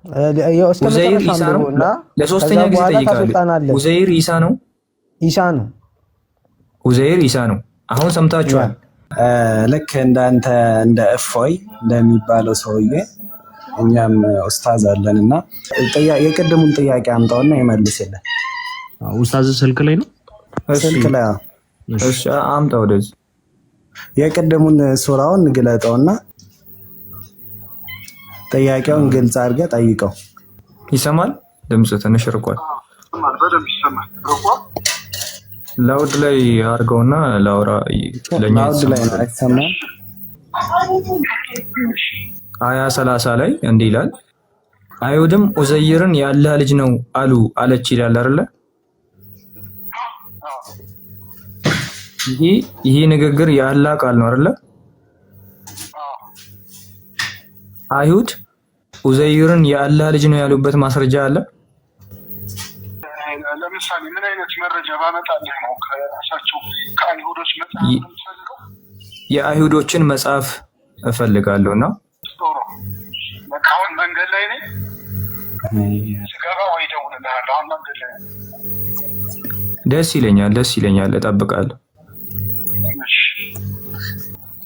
ኡዘይር ኢሳ ነው። ለሶስተኛ ጊዜ ጠይቃለሁ። ኡዘይር ኢሳ ነው። ኢሳ ነው። ኡዘይር ኢሳ ነው። አሁን ሰምታችኋል። ልክ እንዳንተ እንደ እፎይ እንደሚባለው ሰውዬ እኛም ኡስታዝ አለንና የቅድሙን ጥያቄ አምጣውና ይመልስልን። ኡስታዝ ስልክ ላይ ነው። ስልክ ላይ እሺ፣ አምጣው ወደዚህ። የቅድሙን ሱራውን ግለጠውና ጥያቄውን ግልጽ አድርገህ ጠይቀው። ይሰማል? ድምጽ ትንሽ ርቋል። በደንብ ይሰማል። ላውድ ላይ አድርገውና ላውራ ለኛ ይሰማል። አያ 30 ላይ እንዲህ ይላል፣ አይሁድም ኡዘይርን የአላህ ልጅ ነው አለች ይላል አይደለ? ይሄ ንግግር የአላህ ቃል ነው አይደለ? አይሁድ ኡዘይርን የአላህ ልጅ ነው ያሉበት ማስረጃ አለ? ለምሳሌ ምን አይነት መረጃ ባመጣልህ ነው? ከራሳቸው ከአይሁዶች መጽሐፍ የምትፈልገው? የአይሁዶችን መጽሐፍ እፈልጋለሁና አሁን መንገድ ላይ ነኝ። ስገባ ወይ እደውልልሃለሁ። አሁን መንገድ ላይ ነኝ። ደስ ይለኛል፣ እጠብቃለሁ።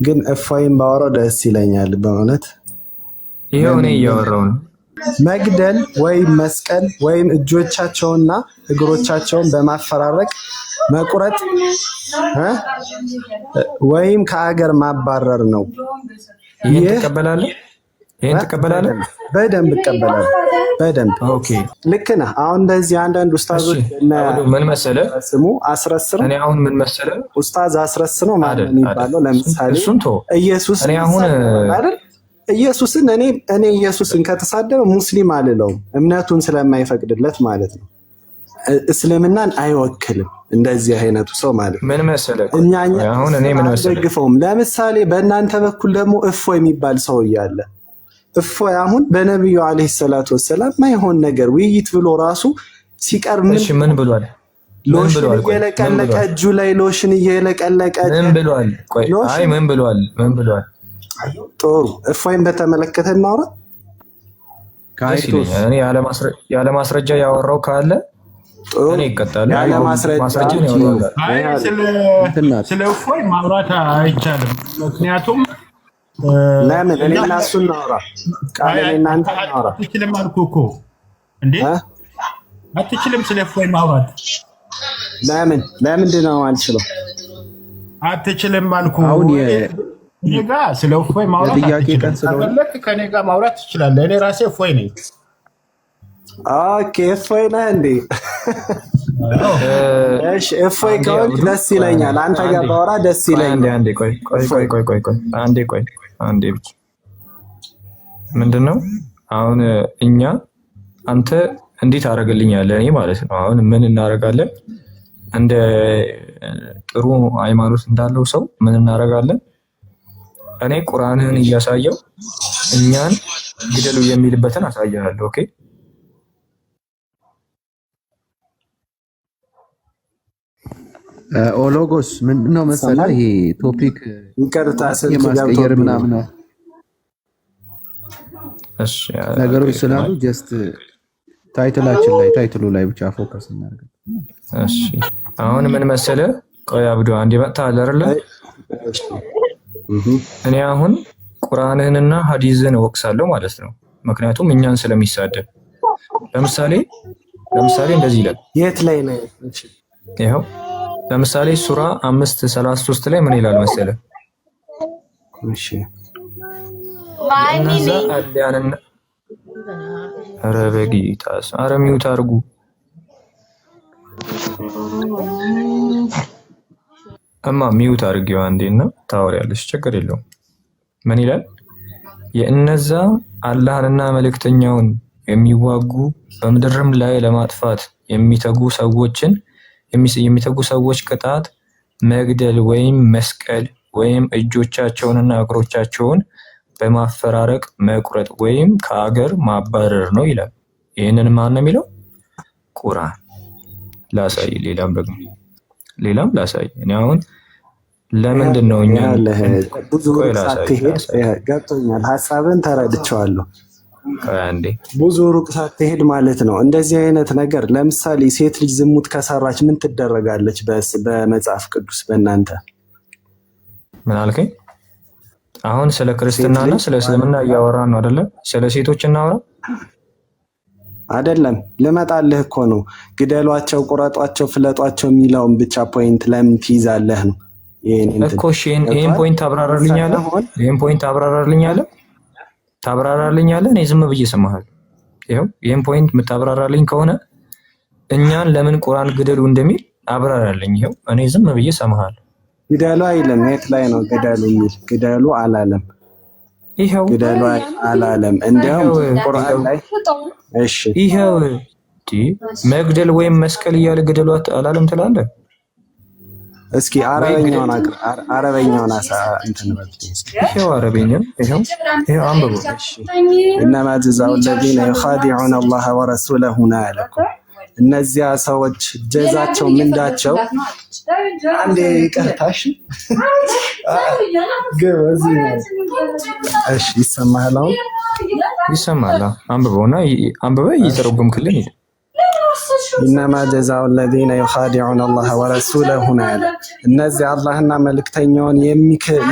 ግን እፎይም ባወራው ደስ ይለኛል በእውነት። ይሄው እኔ እያወራሁ ነው። መግደል ወይም መስቀል ወይም እጆቻቸውና እግሮቻቸውን በማፈራረቅ መቁረጥ ወይም ከአገር ማባረር ነው። ይሄን ትቀበላለህ? በደንብ እቀበላለሁ። በደንብ ኦኬ፣ ልክ ነህ። አሁን እንደዚህ አንዳንድ ኡስታዞች ምን መሰለህ ስሙ አስረስ ነው። እኔ አሁን ምን መሰለህ ኡስታዝ አስረስ ነው ማለት የሚባለው። ለምሳሌ ኢየሱስ እኔ አሁን አይደል ኢየሱስን እኔ ኢየሱስን ከተሳደበ ሙስሊም አልለውም፣ እምነቱን ስለማይፈቅድለት ማለት ነው። እስልምናን አይወክልም እንደዚህ አይነቱ ሰው ማለት ነው። ምን መሰለህ አሁን እኔ ምን መሰለህ ደግፈውም። ለምሳሌ በእናንተ በኩል ደግሞ እፎይ የሚባል ሰው እያለ እፎይ አሁን በነብዩ አለይሂ ሰላቱ ወሰላም ማይሆን ነገር ውይይት ብሎ ራሱ ሲቀርብ ምን ብሏል? ሎሽን እየለቀለቀ እጁ ላይ ሎሽን እየለቀለቀ ምን ብሏል? ቆይ አይ ምን ብሏል? ጥሩ እፎይን በተመለከተ እናውራ። እኔ ያለ ማስረጃ ያወራው ካለ እኔ ይቀጣል። ያለ ማስረጃ ስለ እፎይ ማውራት አይቻልም። ምክንያቱም ለምን እኔ እና እሱ እናውራ? ቃል እኔ እናንተ እናውራ። አትችልም አልኩህ እኮ እንዴ! አትችልም ስለ እፎይ ማውራት። ለምንድን ነው አልችለው? አትችልም አልኩህ። አሁን እኔ ጋር ስለ እፎይ ማውራት አትችልም። ከእኔ ጋር ማውራት ትችላለህ። እኔ ራሴ እፎይ ነኝ። ኦኬ እፎይ ነህ እንዴ? እሺ እፎይ ከሆንክ ደስ ይለኛል። አንተ ጋር ባወራ ደስ ይለኛል። አንዴ ብቻ ምንድነው አሁን አንተ እንዴት አደረግልኛለህ? እኔ ማለት ነው አሁን ምን እናደርጋለን? እንደ ጥሩ ሃይማኖት እንዳለው ሰው ምን እናደርጋለን? እኔ ቁርአንህን እያሳየው እኛን ግደሉ የሚልበትን አሳያለሁ። ኦኬ ኦሎጎስ ምንድነው መሰለህ ይሄ ቶፒክ ይቀርታ የማስቀየር ምናምን ነው። እሺ ነገሮች ስላሉ ጀስት ታይትሉ ላይ ብቻ ፎከስ እናደርግ። እሺ አሁን ምን መሰለህ፣ ቆይ አብዱ አንዴ መጣህ አይደለ? እኔ አሁን ቁርአንህንና ሐዲስህን ወቅሳለሁ ማለት ነው። ምክንያቱም እኛን ስለሚሳደብ። ለምሳሌ እንደዚህ ይላል። የት ላይ ነው? ይሄው ለምሳሌ ሱራ 5:33 ላይ ምን ይላል መሰለህ? እሺ እነዛ አልያንና ረበጊታስ አረሚውት አርጉ ሚውት አርጊው አንዴና ታወሪያለሽ፣ ችግር የለውም። ምን ይላል? የእነዛ አላህንና መልእክተኛውን የሚዋጉ በምድርም ላይ ለማጥፋት የሚተጉ ሰዎች ቅጣት መግደል ወይም መስቀል ወይም እጆቻቸውንና እግሮቻቸውን በማፈራረቅ መቁረጥ ወይም ከአገር ማባረር ነው ይላል። ይህንን ማን ነው የሚለው? ቁርአን። ላሳይ፣ ሌላም ላሳይ። እኔ አሁን ለምንድን ነው እኛ ብዙ ገብቶኛል፣ ሀሳብን ተረድቼዋለሁ። ከአንዴ ብዙ ሩቅ ሳትሄድ ማለት ነው። እንደዚህ አይነት ነገር ለምሳሌ ሴት ልጅ ዝሙት ከሰራች ምን ትደረጋለች? በመጽሐፍ ቅዱስ በእናንተ ምን አልከኝ? አሁን ስለ ክርስትናና ስለ እስልምና እያወራን ነው አይደለ? ስለ ሴቶች እናወራ አይደለም። ልመጣልህ እኮ ነው። ግደሏቸው፣ ቁረጧቸው፣ ፍለጧቸው የሚለውን ብቻ ፖይንት ለምን ትይዛለህ ነው እኮ። እሺ ይሄን ፖይንት አብራራልኛለህ? ይሄን ፖይንት አብራራልኛለህ? ታብራራልኛለህ? እኔ ዝም ብዬ እሰማሃለሁ። ይሄው ይሄን ፖይንት የምታብራራልኝ ከሆነ እኛን ለምን ቁርአን ግደሉ እንደሚል አብራራልኝ። ይሄው እኔ ዝም ብዬ እሰማሃለሁ። ግደሉ አይልም። የት ላይ ነው ግደሉ የሚል? ግደሉ አላለም። ይሄው ግደሉ አላለም። እንዲያውም ቁርአን ላይ እሺ ይሄው መግደል ወይም መስቀል እያለ ግደሏት አላለም ትላለህ? እስኪ አረበኛውን እንትን በል እስኪ። ይሄው አረበኛው ይሄው አንብቡ። ኢነማ ጀዛኡ الذين يخادعون الله ورسوله አለኩ። እነዚያ ሰዎች ጀዛቸው ምንዳቸው አንዴ ይቀርታሽ ገበዚ ነው። እሺ ይሰማሃል? አሁን ይሰማል። አንብበውና አንብበህ እየተረጎምክልን ሂድ። ኢነማ ጀዛኡ الذين يخادعون الله ورسوله አለ። እነዚህ አላህና መልእክተኛውን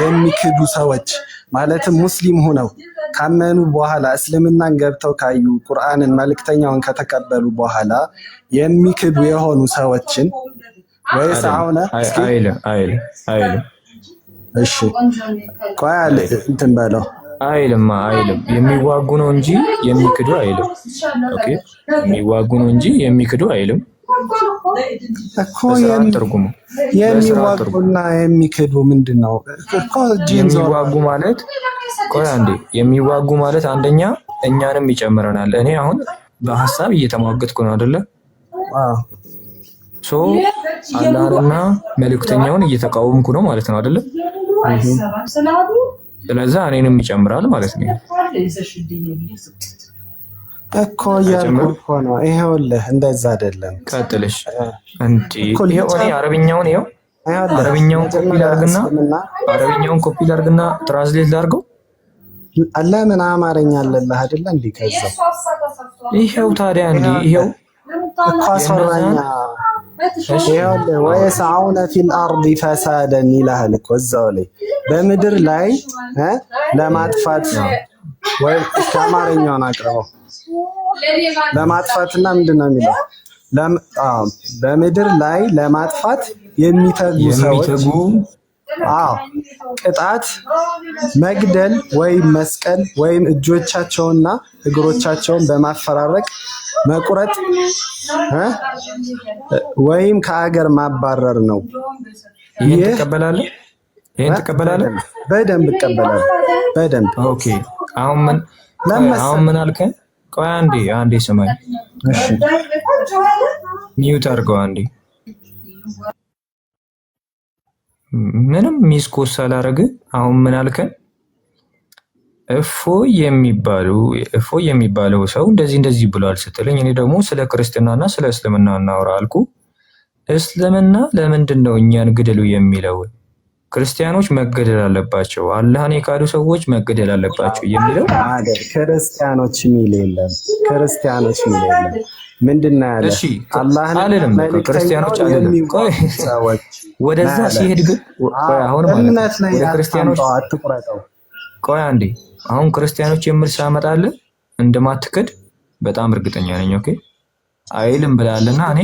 የሚክዱ ሰዎች ማለትም ሙስሊም ሆነው ካመኑ በኋላ እስልምናን ገብተው ካዩ ቁርአንን መልእክተኛውን ከተቀበሉ በኋላ የሚክዱ የሆኑ ሰዎችን ወይስ አሁን አይልም። እሺ ቆይ አለ እንትን በለው አይልም የሚዋጉ ነው እንጂ የሚክዱ አይልም። ኦኬ የሚዋጉ ነው እንጂ የሚክዱ አይልም እኮ። የሚዋጉና የሚክዱ ምንድነው እኮ? የሚዋጉ ማለት ቆይ አንዴ፣ የሚዋጉ ማለት አንደኛ እኛንም ይጨምረናል። እኔ አሁን በሐሳብ እየተሟገትኩ ነው አይደለ? ሶ አላህና መልእክተኛውን እየተቃወምኩ ነው ማለት ነው አይደለ? ስለዛ እኔንም ይጨምራል ማለት ነው እኮ። ያልኩህ ነው። ይሄውልህ እንደዛ አይደለም። ቀጥልሽ እንዴ። ይሄው እኔ አረብኛውን ኮፒ ላድርግና ትራንስሌት ላድርገው። ለምን አማርኛ አለልህ አይደለ? እንዴ ከዛ ይሄው ታዲያ እንዴ ይሄው እኮ አስወራኛ። ይሄውልህ ወይሰዓውነ ፊል አርዲ ፈሳደን ይላል እኮ እዛው ላይ በምድር ላይ ለማጥፋት ወይ ከአማርኛውን አቅርበው ለማጥፋትና ምንድነው የሚለው? በምድር ላይ ለማጥፋት የሚተጉ ሰዎች ቅጣት መግደል ወይም መስቀል ወይም እጆቻቸውና እግሮቻቸውን በማፈራረቅ መቁረጥ ወይም ከአገር ማባረር ነው። ይሄን ትቀበላለህ? በደንብ እቀበላለሁ። በደንብ ኦኬ። አሁን ምን አልከኝ? ቆይ አንዴ ስማኝ። እሺ ሚውት አድርገው አንዴ። ምንም ሚስኮስ አላረግ። አሁን ምን አልከን? እፎይ የሚባለው ሰው እንደዚህ ብሏል ስትለኝ እኔ ደግሞ ስለ ክርስትናና ስለ እስልምና እናወራ አልኩ። እስልምና ለምንድን ነው እኛን ግደሉ የሚለው? ክርስቲያኖች መገደል አለባቸው፣ አላህን የካዱ ሰዎች መገደል አለባቸው የሚለው ክርስቲያኖች የሚል የለም። ምንድነው ያለ? እሺ አልልም። ክርስቲያኖች አልልም። ቆይ ወደዛ ሲሄድ ግን አሁን ማለት ወደ ክርስቲያኖች አትቁረጠው። ቆይ አንዴ አሁን ክርስቲያኖች የምል ሳመጣልህ እንደማትክድ በጣም እርግጠኛ ነኝ። ኦኬ አይልም ብላለና እኔ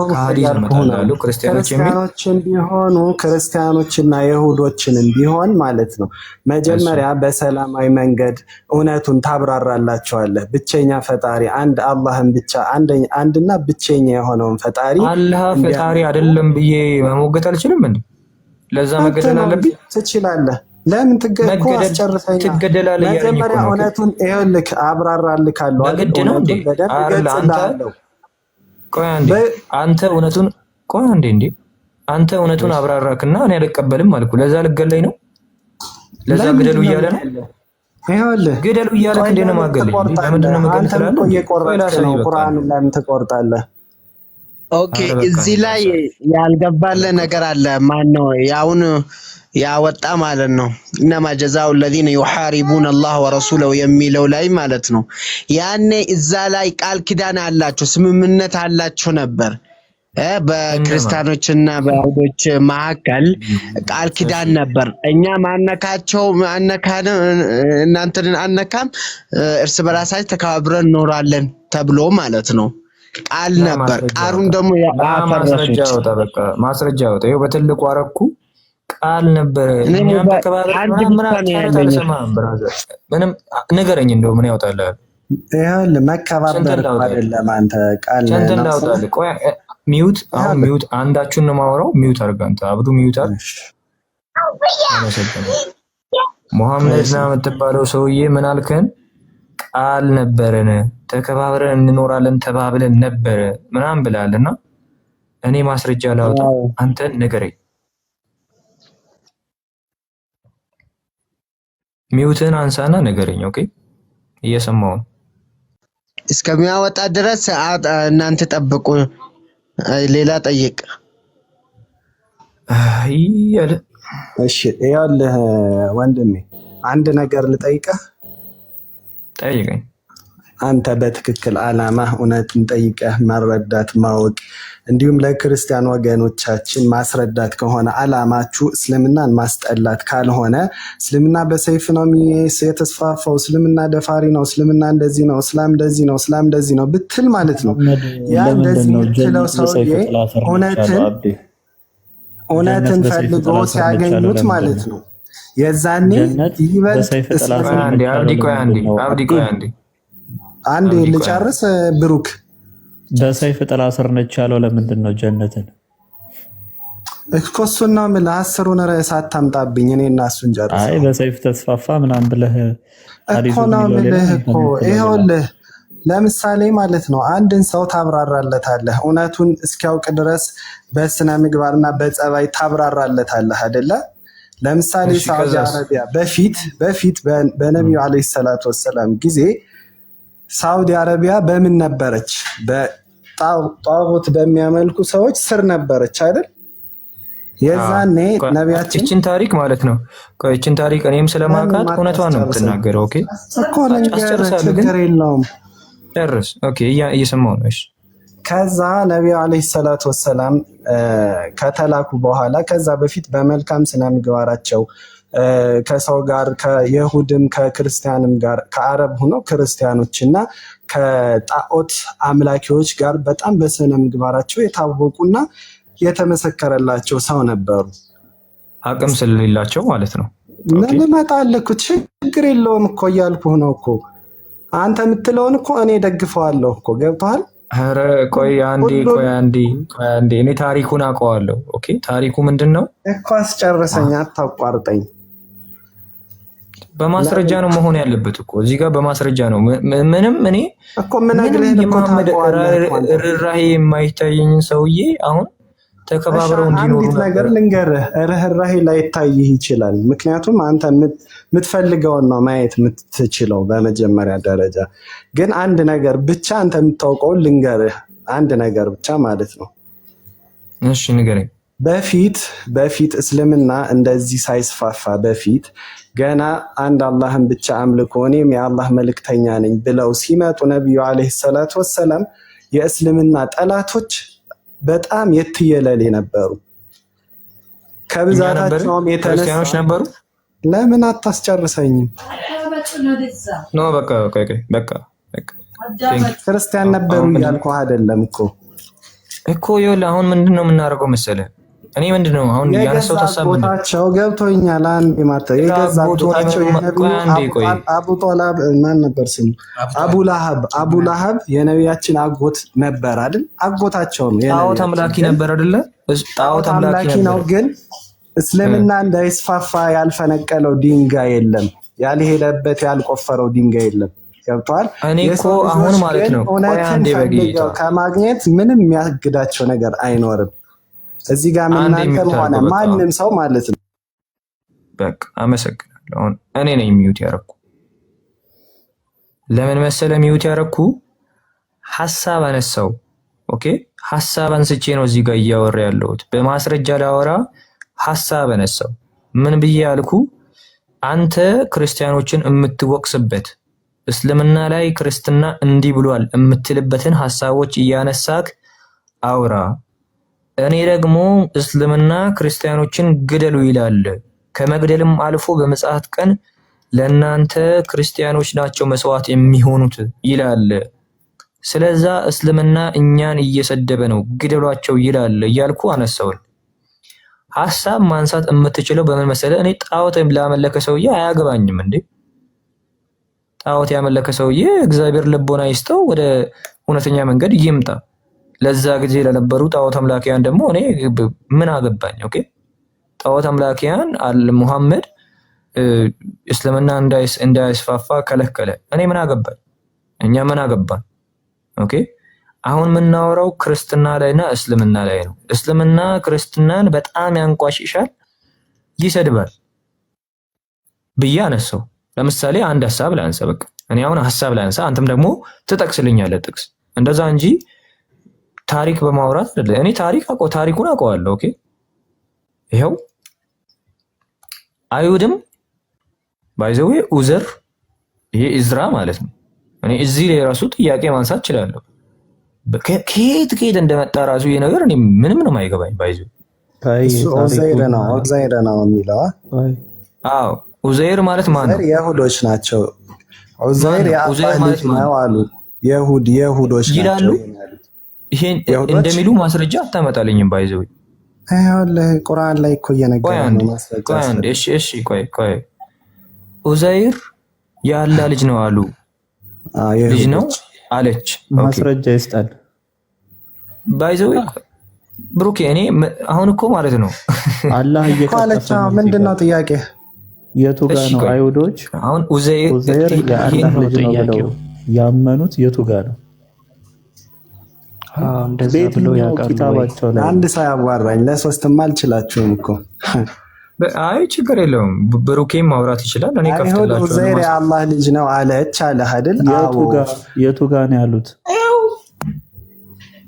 ከሐዲስ እመጣለሁ። ክርስቲያኖችን ቢሆኑ ክርስቲያኖችና ይሁዶችንም ቢሆን ማለት ነው መጀመሪያ በሰላማዊ መንገድ እውነቱን ታብራራላቸዋለህ። ብቸኛ ፈጣሪ አንድ አላህን ብቻ አንድና ብቸኛ የሆነውን ፈጣሪ አላህ ፈጣሪ አይደለም ብዬ መሞገት አልችልም እንዴ? ለዛ መገደል አለብኝ? ትችላለህ። ለምን ትገደላለህ? መጀመሪያ እውነቱን ይኸውልህ አብራራልካለሁ። በግድ ነው እንዴ? እገጽልሃለሁ። አንተ እውነቱን አብራራክና እኔ አልቀበልም አልኩ። ለዛ ልገለኝ ነው? ለዛ ግደሉ እያለ ነው? ይኸውልህ ግደሉ እያለ እንዴ ነው ማገለኝ? ለምንድን ነው መገለኝ ትላለህ? ቁርአን ለምን ትቆርጣለህ? ኦኬ እዚህ ላይ ያልገባለ ነገር አለ። ማን ነው ያውን ያወጣ ማለት ነው? እነማ ጀዛኡ الذين يحاربون الله ورسوله የሚለው ላይ ማለት ነው። ያኔ እዛ ላይ ቃል ኪዳን አላችሁ ስምምነት አላችሁ ነበር በክርስቲያኖችና በአይሁዶች መካከል ቃል ኪዳን ነበር። እኛ ማነካቸው ማነካን እናንተን አነካም እርስ በራሳችን ተከባብረን እንኖራለን ተብሎ ማለት ነው ቃል ነበር። ቃሩን ደግሞ ማስረጃ ወጣ። በቃ ማስረጃ ወጣ። ይኸው በትልቁ አረኩ ቃል ነበር። እኛም ተከባብረን ምንም ንገረኝ እንደው ምን ያወጣልሃል? ይኸውልህ መከባበር አይደለም አንተ ቃል ነው። ቆይ ሚውት አሁን ሚውት አንዳችሁን ነው ማወራው። ሚውት አድርግ አንተ አብዱ ሚውት አድርግ። ሙሐመድ ና የምትባለው ሰውዬ ምን አልከን? ቃል ነበረን ተከባብረን እንኖራለን ተባብለን ነበረ ምናምን ብላለና እኔ ማስረጃ ላውጣ አንተ ንገረኝ። ሚውትን አንሳና ንገረኝ። ኦኬ እየሰማው ነው። እስከሚያወጣ ድረስ እናንተ ጠብቁ። ሌላ ጠይቅ። እሺ ይኸውልህ ወንድሜ አንድ ነገር ልጠይቅህ። ጠይቀኝ። አንተ በትክክል ዓላማ እውነትን ጠይቀህ መረዳት ማወቅ እንዲሁም ለክርስቲያን ወገኖቻችን ማስረዳት ከሆነ ዓላማችሁ እስልምናን ማስጠላት ካልሆነ እስልምና በሰይፍ ነው የተስፋፋው፣ እስልምና ደፋሪ ነው፣ እስልምና እንደዚህ ነው፣ እስላም እንደዚህ ነው፣ እስላም እንደዚህ ነው ብትል ማለት ነው ያ እንደዚህ የምትለው ሰውዬ እውነትን ፈልጎ ሲያገኙት ማለት ነው የዛኔ ይበልጥ አንዴ ልጨርስ ብሩክ። በሰይፍ ጥላ ስር ነች ያለው ለምንድን ነው ጀነትን? እኮ እሱን ነው የምልህ። 10ን ርዕስ አታምጣብኝ። እኔ እና እሱን ጨርስ። አይ በሰይፍ ተስፋፋ ምናምን ብለህ እኮ ነው የምልህ እኮ። ይኸውልህ ለምሳሌ ማለት ነው አንድን ሰው ታብራራለታለህ፣ እውነቱን እስኪያውቅ ድረስ በስነ ምግባርና በጸባይ ታብራራለታለህ አይደለ? ለምሳሌ ሳዑዲ አረቢያ በፊት በነቢዩ አለይሂ ሰላቱ ወሰላም ጊዜ ሳዑዲ አረቢያ በምን ነበረች? በጣዖት በሚያመልኩ ሰዎች ስር ነበረች አይደል? የዛኔ ነቢያችን እቺን ታሪክ ማለት ነው እቺን ታሪክ እኔም ስለማውቃት እውነቷን ነው የምትናገረው። ኦኬ እኮ ችግር የለውም ጨርስ። ኦኬ እየሰማሁ ነው። እሺ ከዛ ነቢዩ አለይሂ ሰላቱ ወሰላም ከተላኩ በኋላ ከዛ በፊት በመልካም ስነ ምግባራቸው ከሰው ጋር ከይሁድም ከክርስቲያንም ጋር ከአረብ ሆነው ክርስቲያኖችና ከጣዖት አምላኪዎች ጋር በጣም በስነ ምግባራቸው የታወቁና የተመሰከረላቸው ሰው ነበሩ። አቅም ስለሌላቸው ማለት ነው። ምን እመጣለሁ ችግር የለውም እኮ እያልኩህ ነው እኮ። አንተ የምትለውን እኮ እኔ ደግፈዋለሁ እኮ ገብቶሃል? ኧረ ቆይ አንዴ እኔ ታሪኩን አውቀዋለሁ። ኦኬ ታሪኩ ምንድን ነው እኮ? አስጨርሰኝ፣ አታቋርጠኝ። በማስረጃ ነው መሆን ያለበት እኮ እዚህ ጋር በማስረጃ ነው። ምንም እኔ እኮ ምን አግለህ የመሐመድ ርህራሄ የማይታየኝ ሰውዬ አሁን ተከባብረው እንዲኖሩ ነገር ልንገርህ፣ ርህራሄ ላይታይህ ይችላል። ምክንያቱም አንተ የምትፈልገውን ነው ማየት የምትችለው በመጀመሪያ ደረጃ። ግን አንድ ነገር ብቻ አንተ የምታውቀውን ልንገርህ፣ አንድ ነገር ብቻ ማለት ነው። እሺ ንገረኝ። በፊት እስልምና እንደዚህ ሳይስፋፋ በፊት ገና አንድ አላህን ብቻ አምልኮ እኔም የአላህ መልእክተኛ ነኝ ብለው ሲመጡ ነቢዩ አለይሂ ሰላቱ ወሰላም የእስልምና ጠላቶች በጣም የትየለሌ ነበሩ። ከብዛታቸውም የተነሳ ነበሩ። ለምን አታስጨርሰኝም? ኖ በቃ ክርስቲያን ነበሩ እያልኩህ አይደለም እኮ ይኸውልህ አሁን ምንድነው የምናደርገው መሰለህ? እኔ ምንድነው አሁን ያነሳው ተሳብ ቦታቸው ገብቶኛል። አንዴ ማለት የገዛ ቦታቸው የነብዩ አቡ ጦላብ ማን ነበር ስሙ? አቡ ለሀብ የነቢያችን አጎት ነበር አይደል? አጎታቸው ነው። ጣዖት አምላኪ ነበር አይደለ? ጣዖት አምላኪ ነው። ግን እስልምና እንዳይስፋፋ ያልፈነቀለው ድንጋይ የለም፣ ያልሄደበት ያልቆፈረው ድንጋይ የለም። ገብቷል? እኔ እኮ አሁን ማለት ነው አንዴ በጌታ ከማግኘት ምንም የሚያግዳቸው ነገር አይኖርም። እዚህ ጋር ምናንተም ሆነ ማንም ሰው ማለት ነው። በቃ አመሰግናለሁ። አሁን እኔ ነኝ ሚውት ያረኩ። ለምን መሰለ ሚውት ያረኩ? ሐሳብ አነሳው ኦኬ ሐሳብ አንስቼ ነው እዚህ ጋር እያወራ ያለሁት። በማስረጃ ላወራ ሐሳብ አነሳው። ምን ብዬ አልኩ? አንተ ክርስቲያኖችን የምትወቅስበት እስልምና ላይ ክርስትና እንዲህ ብሏል የምትልበትን ሐሳቦች እያነሳክ አውራ። እኔ ደግሞ እስልምና ክርስቲያኖችን ግደሉ ይላል። ከመግደልም አልፎ በምጽአት ቀን ለእናንተ ክርስቲያኖች ናቸው መስዋዕት የሚሆኑት ይላል። ስለዛ እስልምና እኛን እየሰደበ ነው ግደሏቸው ይላል እያልኩ አነሳውል። ሐሳብ ማንሳት የምትችለው በምን መሰለህ? እኔ ጣዖት ላመለከ ሰውዬ አያገባኝም እንዴ? ጣዖት ያመለከ ሰውዬ እግዚአብሔር ልቦና ይስጠው፣ ወደ እውነተኛ መንገድ ይምጣ። ለዛ ጊዜ ለነበሩ ጣዖት አምላኪያን ደግሞ እኔ ምን አገባኝ? ኦኬ ጣዖት አምላኪያን ሙሐመድ እስልምና እንዳይስፋፋ ከለከለ። እኔ ምን አገባኝ? እኛ ምን አገባን? ኦኬ አሁን የምናወራው ክርስትና ላይና እስልምና ላይ ነው። እስልምና ክርስትናን በጣም ያንቋሽሻል፣ ይሰድባል ብዬ አነሳው። ለምሳሌ አንድ ሐሳብ ላንሳ። በቃ እኔ አሁን ሐሳብ ላንሳ፣ አንተም ደግሞ ትጠቅስልኛለህ ጥቅስ። እንደዛ እንጂ ታሪክ በማውራት አይደለም። እኔ ታሪኩን አውቀዋለሁ። ኦኬ ይሄው አይሁድም ባይዘዌ ኡዘር ይሄ ኢዝራ ማለት ነው። እኔ እዚህ ላይ ራሱ ጥያቄ ማንሳት እችላለሁ። ከየት እንደመጣ ራሱ ይሄ ነገር እኔ ምንም ነው የማይገባኝ። ባይዘዌ ኡዘይር ነው የሚለው። አዎ ኡዘይር ማለት ማን ነው? የይሁዶች ናቸው። ኡዘይር የአላህ ልጅ ነው አሉ የይሁዶች ይላሉ። ናቸው። ይሄን እንደሚሉ ማስረጃ አታመጣልኝም። ባይዘዌ አይወልህ ቁርአን ላይ እኮ እየነገረን ነው ማስረጃ። እሺ ቆይ ኡዘይር የአላህ ልጅ ነው አሉ። ልጅ ነው አለች። ማስረጃ ይስጣል። ባይዘዌ ብሩኬ እኔ አሁን እኮ ማለት ነው አላህ እየቀጠፈ ነው። ምንድነው ጥያቄ? የቱ ጋር ነው አይሁዶች አሁን ኡዘይር የአላህ ልጅ ነው ብለው ያመኑት? የቱ ጋር ነው? እንደዛ ብሎ ያቀርባቸው ላይ አንድ ሳያዋራኝ ለሶስትም አልችላችሁም እኮ። አይ ችግር የለውም ብሩኬም ማውራት ይችላል። እኔ ከፍተላችሁ ኡዘይር የአላህ ልጅ ነው አለች አለ አይደል? የቱ ጋር ነው ያሉት?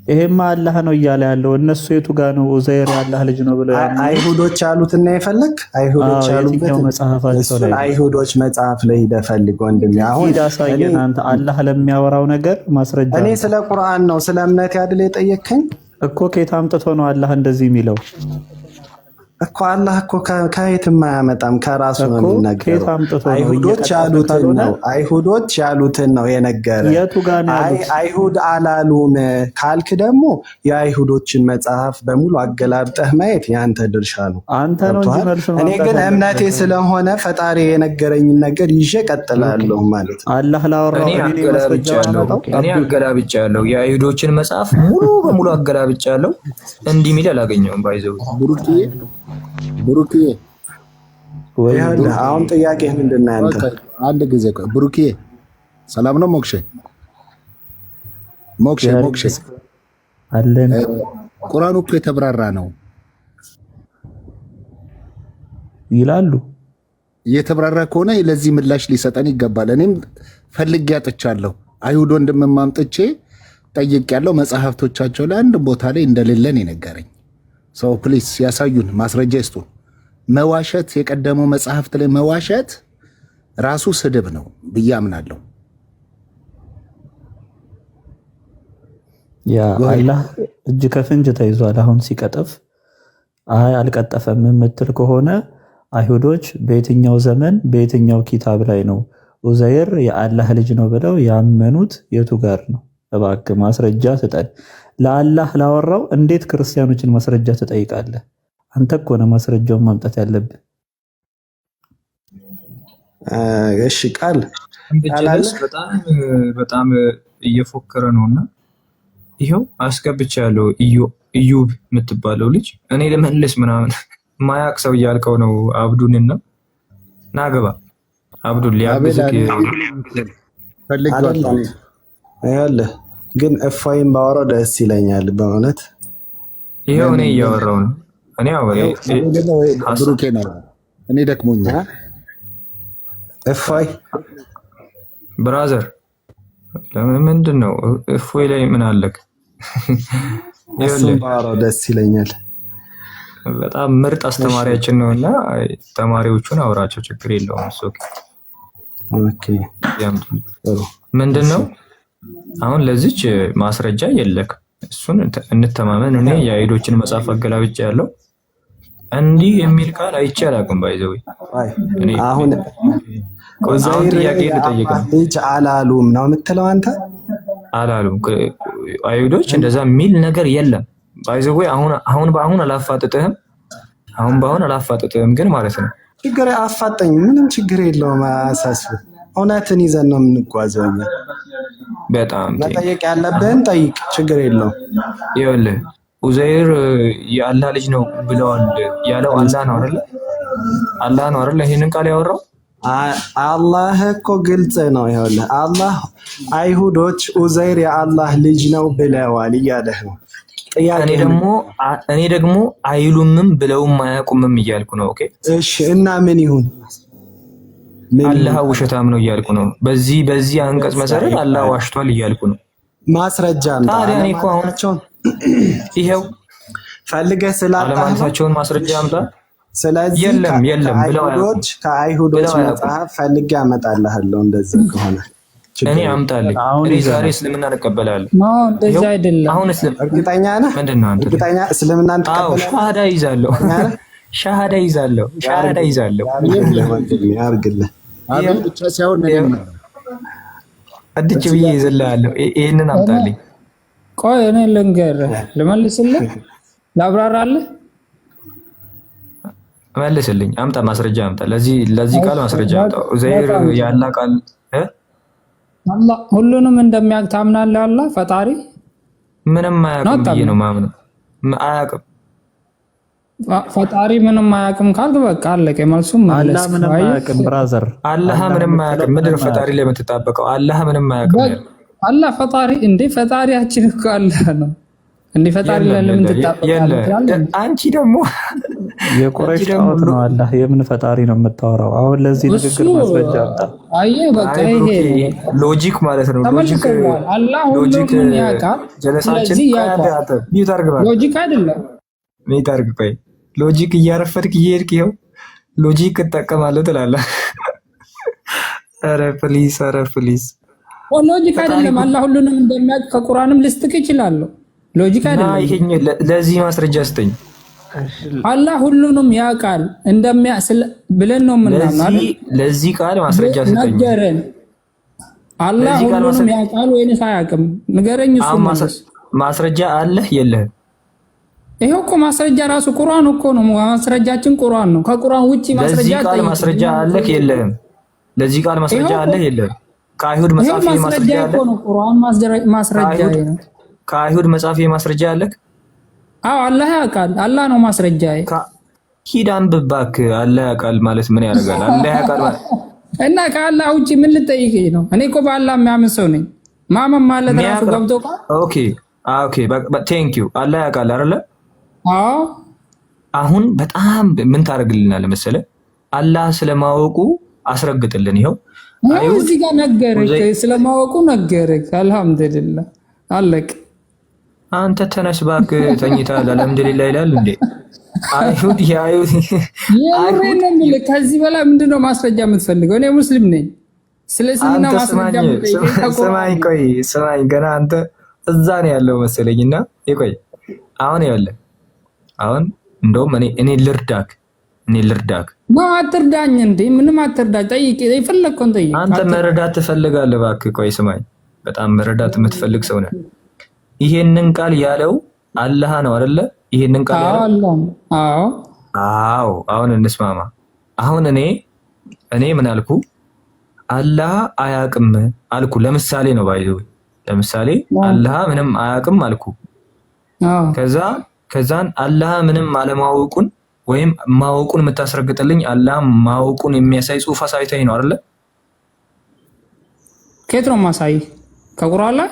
ይሄማ አላህ ነው እያለ ያለው እነሱ የቱ ጋር ነው ኡዘይር የአላህ ልጅ ነው ብለው ያሉት? አይሁዶች ያሉትና የፈለክ አይሁዶች ያሉበት መጽሐፋቸው ላይ አይሁዶች መጽሐፍ ላይ ሄደህ ፈልግ ወንድሜ። አሁን ሂድ አንተ አላህ ለሚያወራው ነገር ማስረጃ። እኔ ስለ ቁርአን ነው ስለ እምነት ያድል የጠየከኝ እኮ። ከየት አምጥቶ ነው አላህ እንደዚህ የሚለው? እኮ አላህ እኮ ከየትም አያመጣም ከራሱ ነው የሚናገረው። አይሁዶች ያሉትን ነው የነገረ። የቱ ጋር ነው ያሉት? አይሁድ አላሉም ካልክ ደግሞ የአይሁዶችን መጽሐፍ በሙሉ አገላብጠህ ማየት ያንተ ድርሻ ነው። አንተ ነው እንጂ መልሱ ነው። እኔ ግን እምነቴ ስለሆነ ፈጣሪ የነገረኝን ነገር ይዤ ቀጥላለሁ ማለት ነው። አላህ ላወራው እኔ አገላብጫለሁ። የአይሁዶችን መጽሐፍ ሙሉ በሙሉ አገላብጫለሁ። እንዲህ ሚል አላገኘውም። ባይዘው ብሩክዬ አሁን ጥያቄ ምንድን ነው ያንተ? አንድ ጊዜ ቆይ ብሩክዬ፣ ሰላም ነው? ሞክሼ አለን። ቁርአኑ እኮ የተብራራ ነው ይላሉ። የተብራራ ከሆነ ለዚህ ምላሽ ሊሰጠን ይገባል። እኔም ፈልጌ አጥቻለሁ። አይሁድ ወንድም ማምጥቼ ጠይቄያለሁ። መጽሐፍቶቻቸው ላይ አንድ ቦታ ላይ እንደሌለን የነገረኝ ሰው ፕሊስ ያሳዩን፣ ማስረጃ ይስጡን። መዋሸት የቀደመው መጽሐፍት ላይ መዋሸት ራሱ ስድብ ነው ብዬ አምናለሁ። ያ አላህ እጅ ከፍንጅ ተይዟል። አሁን ሲቀጥፍ አይ አልቀጠፈም የምትል ከሆነ አይሁዶች በየትኛው ዘመን በየትኛው ኪታብ ላይ ነው ኡዘይር የአላህ ልጅ ነው ብለው ያመኑት? የቱ ጋር ነው? እባክህ ማስረጃ ስጠን። ለአላህ ላወራው እንዴት ክርስቲያኖችን ማስረጃ ትጠይቃለህ? አንተ እኮ ነው ማስረጃውን ማምጣት ያለብህ። እሺ ቃል በጣም እየፎከረ ነውና ይሄው አስገብቻለሁ። ኢዩብ የምትባለው ልጅ እኔ ለመልስ ምናምን ማያቅ ሰው እያልከው ነው። አብዱንና ናገባ አብዱን ሊያግዝክ ያለ ግን እፎይም ባወራው ደስ ይለኛል በእውነት። ይሄው እኔ እያወራው ነው። እኔ ብሩኬ ነው። እኔ ደክሞኛል። እፎይ ብራዘር ምንድን ነው እፎይ ላይ ምን አለክ? እሱም ባወራው ደስ ይለኛል። በጣም ምርጥ አስተማሪያችን ነውና ተማሪዎቹን አውራቸው፣ ችግር የለውም። ኦኬ ምንድነው አሁን ለዚች ማስረጃ የለክ፣ እሱን እንተማመን። እኔ የአይሁዶችን መጽሐፍ አገላብጬ ያለው እንዲህ የሚል ቃል አይቼ አላውቅም። ባይዘው እኔ አሁን ኡዘይር ጥያቄ ልጠይቅ ልጅ አላሉም ነው የምትለው አንተ? አላሉም አይሁዶች፣ እንደዛ የሚል ነገር የለም። ባይዘው አሁን አላፋጥጥህም፣ አላፋጥጥህም ግን ማለት ነው ችግር አፋጠኝ፣ ምንም ችግር የለውም። አሳስብ፣ እውነትን ይዘን ነው የምንጓዘው። በጣም መጠየቅ ያለብህን ጠይቅ፣ ችግር የለውም። ይኸውልህ ኡዘይር የአላህ ልጅ ነው ብለዋል ያለው አላህ ነው አይደል? አላህ ነው አይደል ይሄንን ቃል ያወራው? አላህ እኮ ግልጽ ነው። ይኸውልህ አላህ አይሁዶች ኡዘይር የአላህ ልጅ ነው ብለዋል እያለህ ነው። እኔ ደግሞ አይሉምም ብለውም አያውቁምም እያልኩ ነው። ኦኬ እሺ፣ እና ምን ይሁን? አላህ ውሸታም ነው እያልኩ ነው። በዚህ አንቀጽ መሰረት አላህ ዋሽቷል እያልኩ ነው። ማስረጃ አምጣ። ታዲያ እኔ እኮ አሁን ይሄው ፈልገህ አለማለታቸውን ማስረጃ አምጣ። ስለዚህ የለም ብለው ከአይሁዶች መጽሐፍ ፈልጌ አመጣልሃለሁ። እንደዛ ከሆነ እኔ አምጣልኝ። እኔ ዛሬ እስልምና እንቀበላለሁ። እንደዛ አይደለም። አሁን እርግጠኛ ነህ? ምንድነው አንተ? እርግጠኛ እስልምናን ትቀበላለህ? ሻሃዳ ይዛለሁ። ያርግልህ። አብን ብቻ ሳይሆን አድጭ ብዬ ይዘልሃለሁ። ይሄንን አምጣልኝ። ቆይ እኔ ልንገርህ፣ ልመልስልህ፣ ላብራራልህ። መልስልኝ። አምጣ፣ ማስረጃ አምጣ። ለዚህ ቃል ማስረጃ አምጣ። ኡዘይር ያላ ቃል አላህ ሁሉንም እንደሚያውቅ ታምናለህ? አላህ ፈጣሪ ምንም አያውቅም ብዬ ነው ማምነው። አያውቅም ፈጣሪ ምንም አያውቅም ካልክ በቃ አለቀ። መልሱም አላህ ምንም አያውቅም ብራዘር። አላህ ምንም አያውቅም። ምድር ፈጣሪ ላይ የምትጣበቀው አላህ ምንም አያውቅም። አላህ ፈጣሪ እንዴ? ፈጣሪያችን እኮ አላህ ነው እንዴ? ፈጣሪ ላይ ለምን ትጣበቃለህ? አንቺ ደግሞ የቁረይሽ ጣዖት ነው አላህ። የምን ፈጣሪ ነው የምታወራው? አሁን ለዚህ ንግግር ማስረጃ አምጣ። አየህ በቃ ይሄ ሎጂክ ማለት ነው። አላህ ሁሉንም ያውቃል። ስለዚህ ያውቃል። ሎጂክ አይደለም። ሜታርግ ቆይ ሎጂክ እያረፈድክ እየሄድክ ይኸው ሎጂክ እጠቀማለሁ ትላለህ። ኧረ ፕሊስ ሎጂክ አይደለም። አላህ ሁሉንም እንደሚያውቅ ከቁርአንም ልስጥቅ ይችላለሁ። ሎጂክ አይደለም። ለዚህ ማስረጃ ስጠኝ። አላህ ሁሉንም ያውቃል ብለን ነው የምናምነው አይደል? ለዚህ ቃል ማስረጃ ስጠኝ። ነገረን። አላህ ሁሉንም ያውቃል ወይንስ አያውቅም? ንገረኝ። እሱ ማስረጃ አለህ የለህም? ይሄው እኮ ማስረጃ ራሱ ቁርአን እኮ ነው። ማስረጃችን ቁርአን ነው። ከቁርአን ውጪ ማስረጃ ለዚህ ቃል ማስረጃ አለህ የለህም? ለዚህ ቃል ማስረጃ አለህ የለህም? ከአይሁድ መጽሐፍ ማስረጃ አለህ? ቁርአን ማስረጃ ነው። ከአይሁድ መጽሐፍ ማስረጃ አለህ? አዎ አላህ ያውቃል። አላህ ነው ማስረጃ። ሂድ አንብብ እባክህ። አላህ ያውቃል ማለት ምን ያደርጋል? አላህ ያውቃል ማለት እና ከአላህ ውጪ ምን ልጠይቅህ ነው? እኔ እኮ በአላህ የሚያምን ሰው ነኝ። ማመን ማለት ራሱ ገብቶ ቃል ኦኬ ቴንክ ዩ። አላህ ያውቃል አይደለ? አዎ። አሁን በጣም ምን ታደርግልናለህ መሰለህ? አላህ ስለማወቁ አስረግጥልን። ይኸው እዚህ ጋር ነገረህ፣ ስለማወቁ ነገረህ። አልሐምዱሊላህ አለቅ። አንተ ተነስ እባክህ፣ ተኝተሃል። አልሐምዱሊላህ ይላል እንዴ? አይሁድ ከዚህ በላይ ምንድነው ማስረጃ የምትፈልገው? እኔ ሙስሊም ነኝ። ስለዚህ ማስረጃ ስማኝ፣ ገና አንተ እዛ ነው ያለው መሰለኝና ይቆይ። አሁን እንደውም እኔ ልርዳክ አትርዳኝ እንዴ? ምንም አትርዳኝ። ጠይቅ፣ የፈለግከውን ጠይቅ። አንተ መረዳት ትፈልጋለህ። እባክህ ቆይ ስማኝ። በጣም መረዳት የምትፈልግ ሰው ነህ። ይሄንን ቃል ያለው አላህ ነው አይደለ? ይሄንን ቃል ያለው አዎ። አሁን እንስማማ። አሁን እኔ ምን አልኩ? አላህ አያውቅም አልኩ። ለምሳሌ ነው ባይዘው። ለምሳሌ አላህ ምንም አያውቅም አልኩ። ከዛን አላህ ምንም አለማወቁን ወይም ማወቁን የምታስረግጥልኝ አላህ ማወቁን የሚያሳይ ጽሑፍ አሳይተኝ ነው አይደለ? ከየት ነው ማሳይ? ከቁርአን ላይ?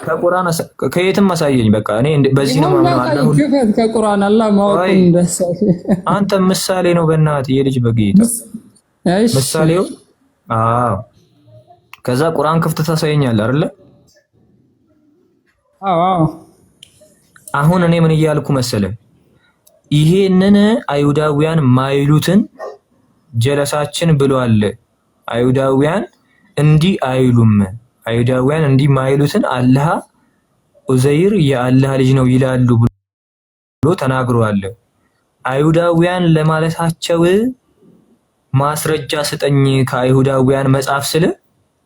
ከየትም አሳየኝ። በቃ እኔ በዚህ ነው ማምነው። አላህ ከቁርአን አላህ ማወቁን እንደሳይ አንተ ምሳሌ ነው በእናትህ የልጅ በጌታ ምሳሌው። አዎ ከዛ ቁርአን ክፍት ታሳየኛለህ አይደለ? አዎ አሁን እኔ ምን እያልኩ መሰለ ይሄንን አይሁዳውያን ማይሉትን ጀለሳችን ብሏል። አይሁዳውያን እንዲህ አይሉም። አይሁዳውያን እንዲህ ማይሉትን አላህ ኡዘይር የአላህ ልጅ ነው ይላሉ ብሎ ተናግሯል። አይሁዳውያን ለማለታቸው ማስረጃ ስጠኝ ከአይሁዳውያን መጽሐፍ ስለ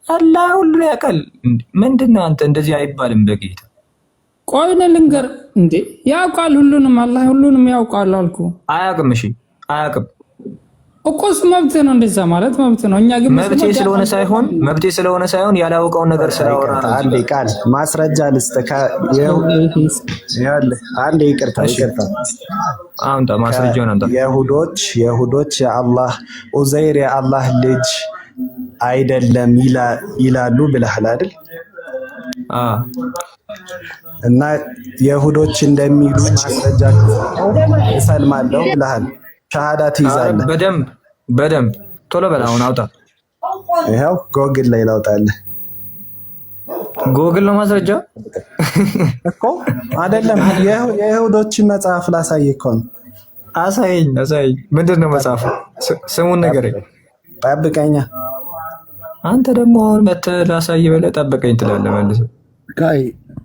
አላህ ሁሉ ያውቃል። ምንድነው አንተ እንደዚህ አይባልም። በጌታ ቆይ ልንገር እንዴ ያውቃል ሁሉንም አላህ ሁሉንም ያውቃል አልኩ። አያውቅም። እሺ አያውቅም እኮስ መብት ነው እንደዛ ማለት መብት ነው። እኛ ግን መብቴ ስለሆነ ሳይሆን ያላወቀውን ነገር ስላወራ ነው። አንዴ ቃል ማስረጃ ልስጥካ አንዴ ይቅርታ አምጣ ማስረጃውን አምጣ። የሁዶች የአላህ ኡዘይር የአላህ ልጅ አይደለም ይላሉ ብለሃል አይደል? እና የሁዶች እንደሚሉ ማስረጃ እሰልማለሁ ብለሃል። ሻሃዳ ትይዛለህ። በደንብ ቶሎ በል አሁን አውጣ። ይኸው ጎግል ላይ ላውጣልህ። ጎግል ነው ማስረጃ እኮ አይደለም። የይሁዶችን መጽሐፍ ላሳይህ እኮ ነው። አሳየኝ። ምንድን ነው መጽሐፉ? ስሙን ንገረኝ። ጠብቀኛ። አንተ ደግሞ አሁን መተህ ላሳይ ብለህ ጠብቀኝ ትላለህ መልሰህ። ካይ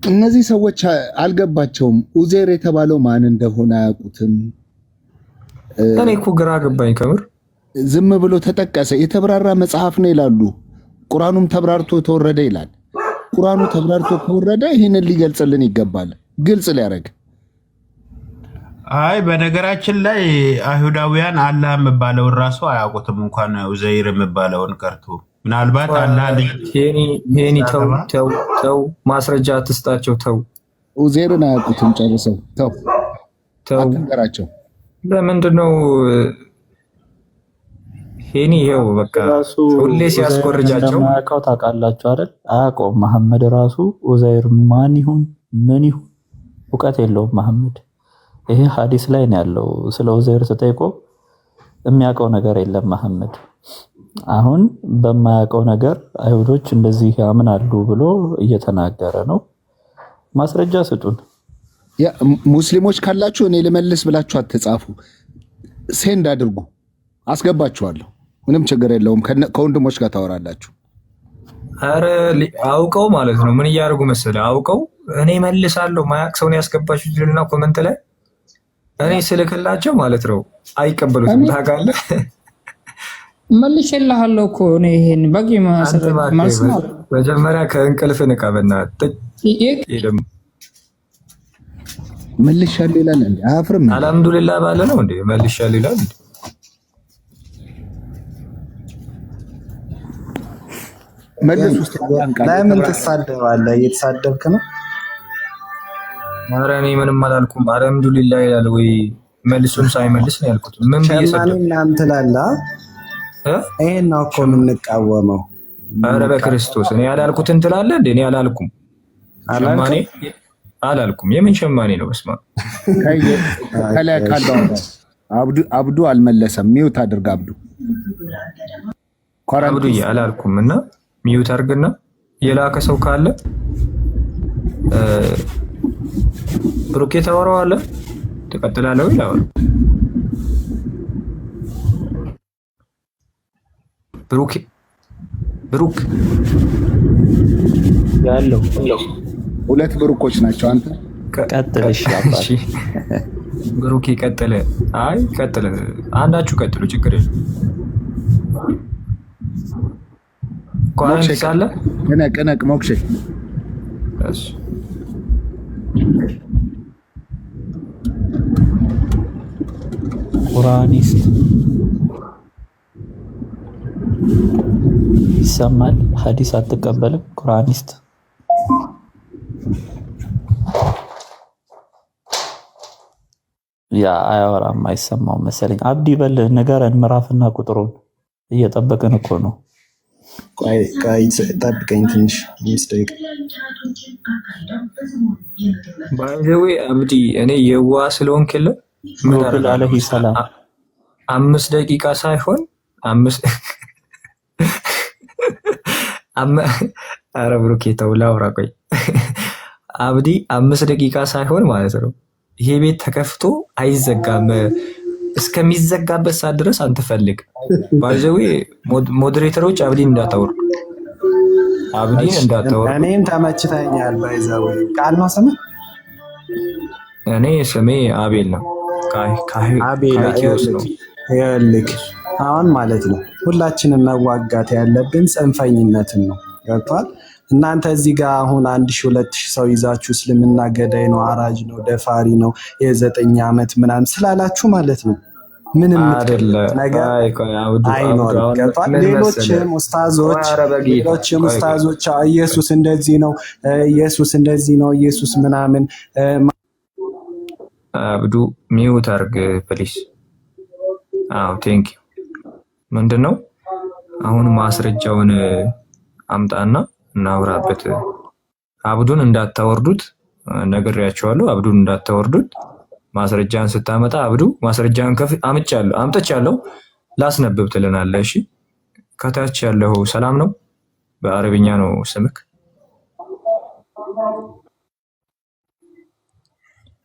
እነዚህ ሰዎች አልገባቸውም። ኡዜር የተባለው ማን እንደሆነ አያውቁትም። እኔ እኮ ግራ ገባኝ ከምር። ዝም ብሎ ተጠቀሰ። የተብራራ መጽሐፍ ነው ይላሉ። ቁርአኑም ተብራርቶ ተወረደ ይላል። ቁርአኑ ተብራርቶ ከወረደ ይህንን ሊገልጽልን ይገባል፣ ግልጽ ሊያደርግ። አይ በነገራችን ላይ አይሁዳውያን አላህ የሚባለውን ራሱ አያውቁትም፣ እንኳን ኡዘይር የሚባለውን ቀርቶ። ምናልባት አላህ ይሄኒ ተው ማስረጃ አትስጣቸው። ተው ኡዜርን አያውቁትም ጨርሰው። ተው አትንገራቸው። ለምንድነው ሄኒ ይሄው በቃ ሁሌ ሲያስቆርጃቸው ማያውቀው ታውቃላችሁ አይደል? አያውቀውም መሐመድ ራሱ ኡዘይር ማን ይሁን ምን ይሁን እውቀት የለውም መሐመድ። ይሄ ሐዲስ ላይ ነው ያለው። ስለ ኡዘይር ተጠይቆ የሚያውቀው ነገር የለም መሐመድ። አሁን በማያውቀው ነገር አይሁዶች እንደዚህ ያምናሉ ብሎ እየተናገረ ነው። ማስረጃ ስጡን። ሙስሊሞች ካላችሁ እኔ ልመልስ ብላችሁ አትጻፉ፣ ሴንድ አድርጉ፣ አስገባችኋለሁ። ምንም ችግር የለውም። ከወንድሞች ጋር ታወራላችሁ። አረ አውቀው ማለት ነው። ምን እያደረጉ መሰለህ? አውቀው እኔ መልሳለሁ ማያውቅ ሰውን ያስገባችሁ ይልና ኮመንት ላይ እኔ ስልክላቸው ማለት ነው አይቀበሉትም። ታውቃለህ? መልሼልሃለሁ እኮ እኔ ይሄን በቂ መልስ ነው። መጀመሪያ ከእንቅልፍ ንቃ በእናትህ። ይሄም መልሻለሁ ይላል እንዴ? አፍርም አልሐምዱሊላህ ባለ ነው እንዴ? መልሻለሁ ይላል እንዴ? መልስ ውስጥ ለምን ትሳደባለህ? እየተሳደብክ ነው። ኧረ እኔ ምንም አላልኩም። አልሐምዱሊላህ ይላል ወይ? መልሱን ሳይመልስ ነው ያልኩት። ምን ብየሰደብ እናንተ ላላ ይሄን ነው እኮ የምንቃወመው። ኧረ በክርስቶስ እኔ ያላልኩትን ትላለህ እንዴ? እኔ አላልኩም። ሸማኔ አላልኩም። የምን ሸማኔ ነው? በስማ ከላይ ካለው አብዱ አልመለሰም። ሚውት አድርግ አብዱ። አብዱ አላልኩም እና ሚውት አድርግና የላከ ሰው ካለ ብሩኬ ታወራዋለህ፣ ትቀጥላለህ ይላል። ብሩክ ያለው ሁለት ብሩኮች ናቸው። አንተ ቀጥል። እሺ አባቴ ብሩክ ቀጥል። አይ ቀጥል፣ አንዳችሁ ቀጥሉ፣ ችግር የለም። ቋንቋ ሳለ ከነቅ ሞክሼ እሺ ቁርአኒስት ይሰማል። ሐዲስ አትቀበልም። ቁርአኒስት ያ አያወራም፣ አይሰማው መሰለኝ። አብዲ በል ንገረን፣ ምዕራፍና ቁጥሩን እየጠበቅን እኮ ነው። ቆይ ጠብቀኝ ትንሽ 5 ደቂቃ። ባይዘዌ አብዲ እኔ የዋ ስለሆንክለ ምን አለይሂ ሰላም 5 ደቂቃ ሳይሆን 5 አረ ብሩኬ ተው ላውራ። ቆይ አብዲ 5 ደቂቃ ሳይሆን ማለት ነው ይሄ ቤት ተከፍቶ አይዘጋም። እስከሚዘጋበት ሰዓት ድረስ አንተ ፈልግ። ባይዘዌ ሞዴሬተሮች አብዲን እንዳታወርዱ፣ አብዲን እንዳታወርዱ። እኔም ተመችተኛል። ባይዘዌ ቃል ነው ስም እኔ ስሜ አቤል ነው። ካይቲዮስ ነው። ይኸውልህ አሁን ማለት ነው ሁላችንም መዋጋት ያለብን ጽንፈኝነትን ነው። ገብቷል? እናንተ እዚህ ጋር አሁን 1000-2000 ሰው ይዛችሁ እስልምና ገዳይ ነው፣ አራጅ ነው፣ ደፋሪ ነው የ9 ዓመት ምናምን ስላላችሁ ማለት ነው ምንም ነገር አይኖርም። ገብቷል? ሌሎችም ኡስታዞች ኢየሱስ እንደዚህ ነው፣ ኢየሱስ እንደዚህ ነው፣ ኢየሱስ ምናምን አብዱ ሚውት አርግ ፕሊስ። አዎ ቴንክ ዩ። ምንድነው አሁን ማስረጃውን አምጣና እናውራበት። አብዱን እንዳታወርዱት ነግሬያቸዋለሁ። አብዱን እንዳታወርዱት። ማስረጃን ስታመጣ አብዱ ማስረጃን አምጥቻለሁ ላስነብብ ትለናለህ። እሺ ከታች ያለው ሰላም ነው፣ በአረብኛ ነው ስምክ።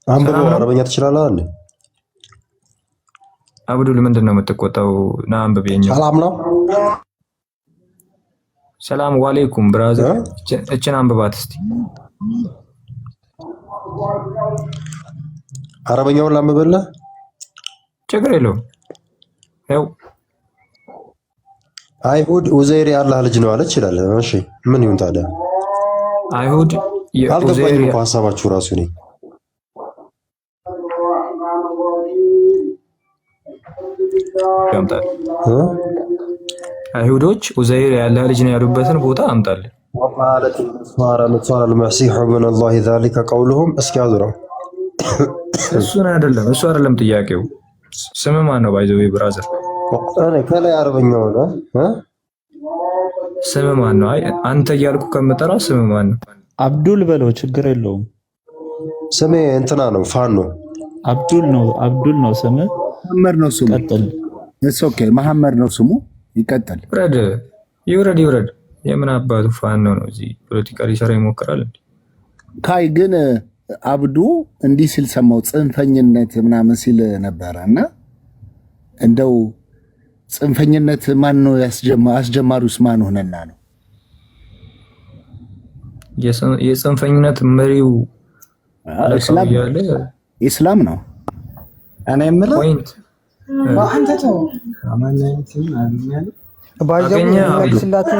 አንብበው አረበኛ ትችላለህ አይደል? አብዱል ምንድን ነው የምትቆጣው? ና አንብበኝ። ሰላም ነው። ሰላም ዋሌኩም ብራዘር። እችን አንብባት እስቲ። አረበኛውን ላንብብልህ? ችግር የለውም። ያው አይሁድ ኡዘይር የአላህ ልጅ ነው አለች ይላል። እሺ ምን ይሁን ታዲያ? አይሁድ አልገባኝም እኮ ሀሳባችሁ ራሱ እኔ ያምጣል። አይሁዶች ኡዘይር የአላህ ልጅ ነው ያሉበትን ቦታ አምጣል። وقالت النصارى المسيح ابن الله ذلك قولهم እስኪ አዙረው። እሱ አይደለም ጥያቄው። ስም ማን ነው? ባይዘው ብራዘር እኔ ከላይ አረበኛው ነው ስም ማን ነው? አይ አንተ እያልኩ ከምጠራ ስም ማን ነው? አብዱል በለው፣ ችግር የለውም። ስሜ እንትና ነው፣ ፋን ነው። አብዱል ነው ስም። መሐመድ ነው ስሙ። ቀጥል። እሱ ኦኬ፣ መሐመድ ነው ስሙ። ይቀጥል። ይውረድ። የምን አባቱ ፋን ነው? እዚህ ፖለቲካ ሊሰራ ይሞክራል እንዴ? ካይ ግን አብዱ እንዲህ ሲል ሰማው፣ ጽንፈኝነት ምናምን ሲል ነበረ እና እንደው ጽንፈኝነት ማን ነው አስጀማሪውስ ማን ሆነና ነው? የጽንፈኝነት መሪው ኢስላም ነው። እኔ የምለው አንተ ተው ባይዘው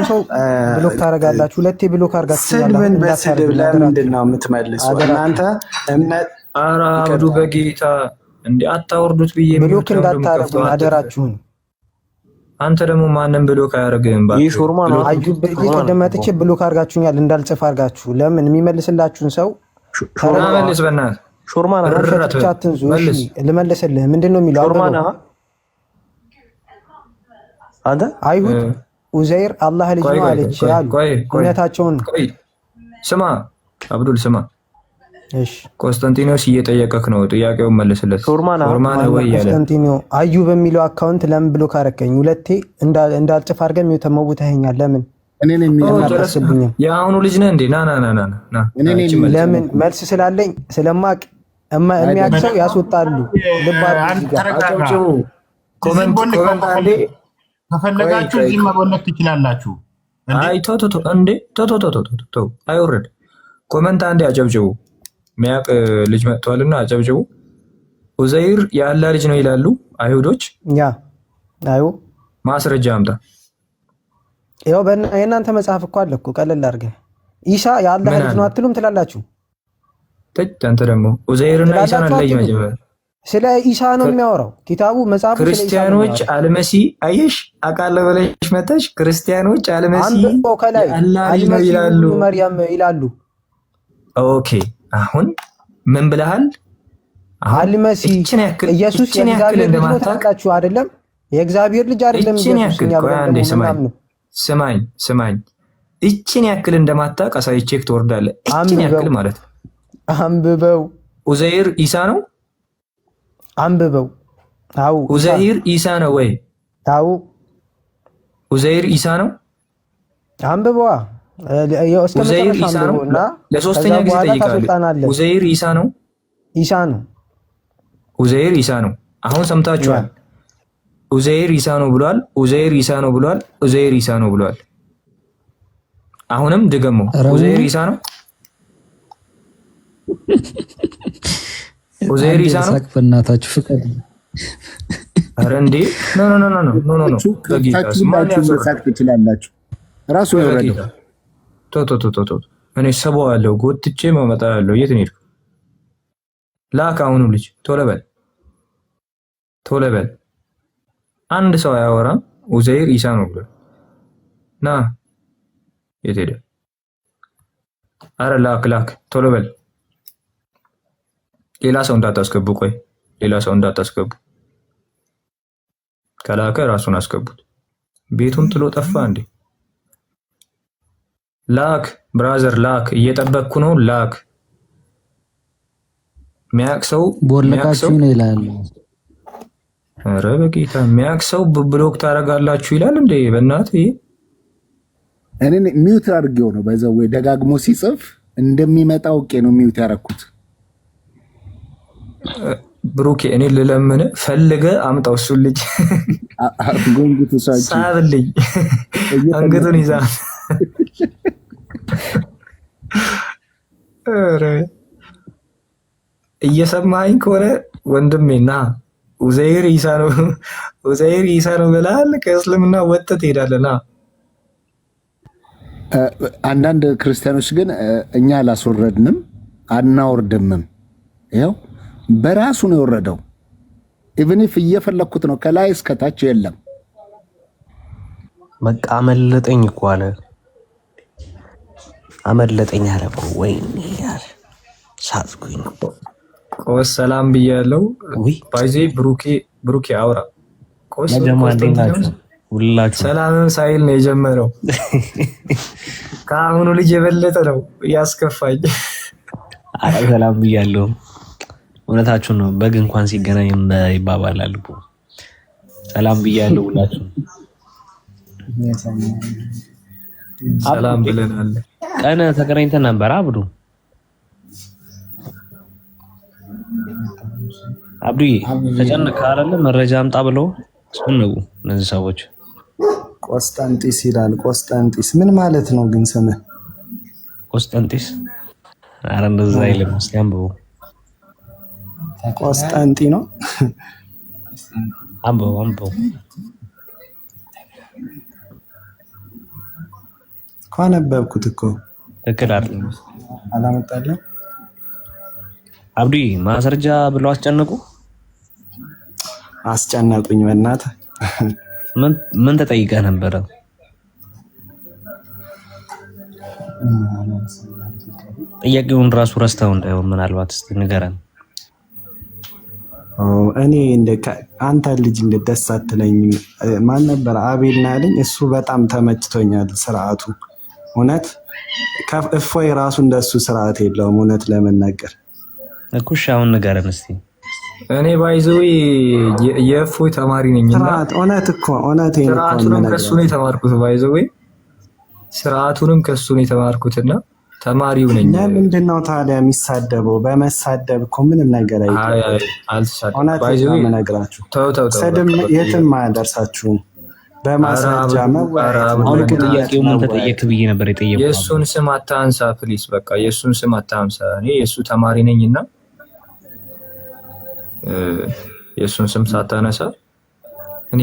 ሰው ብሎክ ታደርጋላችሁ። ሁለቴ ብሎክ አድርጋችሁ ስድብን በስድብ ለምንድን ነው የምትመልሱት እናንተ? ኧረ አብዱ በጌታ እንዴ አታወርዱት ብዬ ብሎክ እንዳታረጉ አደራችሁን። አንተ ደግሞ ማንም ብሎክ አያደርግህም። ይህ ሾርማ ነው። አዩብ በቀደመጥቼ ብሎክ አድርጋችሁኛል እንዳልጽፍ አድርጋችሁ። ለምን የሚመልስላችሁን ሰው መልስ። በእናትህ ሾርማ ነው። ልመልስልህ። ምንድን ነው የሚለው? ሾርማ ነው። አንተ አይሁድ ኡዘይር አላህ ልጅ ነው አለች ያሉ እውነታቸውን ስማ አብዱል ስማ። እሺ ኮንስታንቲኖስ እየጠየቀክ ነው፣ ጥያቄውን መልስለት። ሾርማ ነው ወይ ያለ ኮንስታንቲኖ አዩ በሚለው አካውንት ለምን ብሎክ አደረከኝ? ሁለቴ እንዳልጽፍ አድርገን ተመውተኸኛል። ለምን እኔ ነኝ የሚያስብኝ? የአሁኑ ልጅ ነህ እንዴ? ና ለምን መልስ ስላለኝ ስለማቅ የሚያክሰው ያስወጣሉ። ልባችሁ ኮሜንት አንዴ ከፈለጋችሁ እዚህ መቦለት ትችላላችሁ። አይ ቶ አይወርድ። ኮሜንት አንዴ አጨብጭቡ። ሚያቅ ልጅ መጥቷልና አጨብጭቡ። ኡዘይር የአላህ ልጅ ነው ይላሉ አይሁዶች። ማስረጃ አምጣ። ያው የእናንተ መጽሐፍ እኮ አለ እኮ ቀለል አድርገህ ኢሳ የአላህ ልጅ ነው አትሉም ትላላችሁ። አንተ ደግሞ ኡዘይርና ኢሳን አለይ መጀመር ስለ ኢሳ ነው የሚያወራው ኪታቡ መጽሐፉ። ክርስቲያኖች አልመሲ አየሽ አቃለ በለሽ መተሽ ክርስቲያኖች አልመሲ አላህ ልጅ ነው ይላሉ፣ መርያም ይላሉ። ኦኬ አሁን ምን ብለሃል? አልመሲ ኢየሱስ የእግዚአብሔር ልጅ ነው ታውቃችሁ አይደለም? የእግዚአብሔር ልጅ አይደለም ኢየሱስ። ስማኝ እቺን ያክል እንደማታውቅ አሳይቼክ ትወርዳለህ። እቺን ያክል ማለት ነው። አንብበው። ኡዘይር ኢሳ ነው። አንብበው። አው ኡዘይር ኢሳ ነው ወይ? አው ኡዘይር ኢሳ ነው። አንብበዋ። ኡዘይር ኢሳ ነው። ለሶስተኛ ጊዜ ጠይቃለሁ። ኡዘይር ኢሳ ነው። ኢሳ ነው። ኡዘይር ኢሳ ነው። አሁን ሰምታችኋል። ኡዘይር ኢሳ ነው ብሏል። ኡዘይር ኢሳ ነው ብሏል። ኡዘይር ኢሳ ነው ብሏል። አሁንም ድገሙ። ኡዘይር ኢሳ ነው። ኡዘይር ኢሳ ነው። በእናታችሁ ፍቀድ። ኧረ እንዴ ኖ ኖ ኖ ኖ ኖ ኖ ትችላላችሁ። ራሱ ይወረደው ቶ እኔ ሰበዋለሁ፣ ጎትቼ መመጣ ያለው የት ነው? ላክ አሁኑ ልጅ ቶሎ በል። አንድ ሰው አያወራም። ኡዘይር ኢሳ ነው ብሎ ና የት ሄደ? አረ ላክ ቶሎ በል። ሌላ ሰው እንዳታስገቡ። ቆይ ሌላ ሰው እንዳታስገቡ። ከላከ ራሱን አስገቡት። ቤቱን ጥሎ ጠፋ እንዴ? ላክ ብራዘር ላክ፣ እየጠበቅኩ ነው። ላክ ሚያክሰው ቦለቃችሁ ነው ይላል። ኧረ በጌታ ሚያክሰው ብሎክ ታረጋላችሁ ይላል እንዴ? በእናትህ እኔ ሚውት አድርጌው ነው በዛው ወይ ደጋግሞ ሲጽፍ እንደሚመጣ አውቄ ነው ሚውት ያረኩት። ብሩኬ እኔ ልለምን ፈልገ አምጣው። እሱ ልጅ ጎንጉት ሳብልኝ አንገቱን ይዛ ኧረ እየሰማኸኝ ከሆነ ወንድሜና ኡዘይር ኢሳ ነው ብለሃል። ከእስልምና ወጥተህ ትሄዳለህ። አንዳንድ ክርስቲያኖች ግን እኛ አላስወረድንም አናወርድምም። ይኸው በራሱ ነው የወረደው። ኢቭን ኢፍ እየፈለኩት ነው ከላይ እስከ ታች የለም። በቃ አመለጠኝ እኮ አለ። አመለጠኝ አለ እኮ ወይኔ ያለ ሳትኩኝ። ቆስ ሰላም ብያለሁ። ባይዜ ብሩኬ አውራ ቆስ ሁላችሁ ሰላምን ሳይል ነው የጀመረው። ከአሁኑ ልጅ የበለጠ ነው ያስከፋኝ። አረ ሰላም ብያለሁ። እውነታችሁን ነው። በግ እንኳን ሲገናኝ ይባባላል እኮ። ሰላም ብያለሁ ሁላችሁ። ሰላም ብለናል። ቀን ተገናኝተን ነበር። አብዱዬ ተጨነቀ አይደለ? መረጃ አምጣ ብለው ነው እነዚህ ሰዎች። ቆስጠንጢስ ይላል። ቆስጠንጢስ ምን ማለት ነው ግን ስምህ? ቆስጠንጢስ አረ እንደዛ አይልም። እስኪ አንብበው። ቆስጠንጢ ነው። አንብበው ካነበብኩት እኮ ትክክል አይደል? አላመጣልም። አብዲ ማስረጃ ብለው አስጨነቁኝ። በእናትህ ምን ተጠይቀህ ነበረ? ጥያቄውን ራሱ ረስተው እንዳይሆን ምናልባት እስቲ ንገረን። እኔ አንተ ልጅ ደስ አትለኝም። ማን ነበር አቤልና ያለኝ? እሱ በጣም ተመችቶኛል ስርዓቱ። እውነት እፎይ ራሱ እንደሱ ስርዓት የለውም። እውነት ለመናገር እኩሽ አሁን ንገረን እስቲ። እኔ ባይዘው የእፎይ ተማሪ ነኝና እውነት እኮ ስርዓቱንም ከሱ ነው የተማርኩት። ባይዘው ስርዓቱንም ከሱ ነው የተማርኩትና ተማሪው ነኝ። ለምንድን ነው ታዲያ የሚሳደበው? በመሳደብ እኮ ምንም ነገር አይተሳደብም። እነግራችሁ ስድብ የትም አያደርሳችሁም። በማስረጃ አሁን ጥያቄው ምን ተጠየቅ ብዬ ነበር የጠየቁት። የእሱን ስም አታንሳ ፕሊስ። በቃ የእሱን ስም አታንሳ። እኔ የእሱ ተማሪ ነኝና የእሱን ስም ሳታነሳ እኔ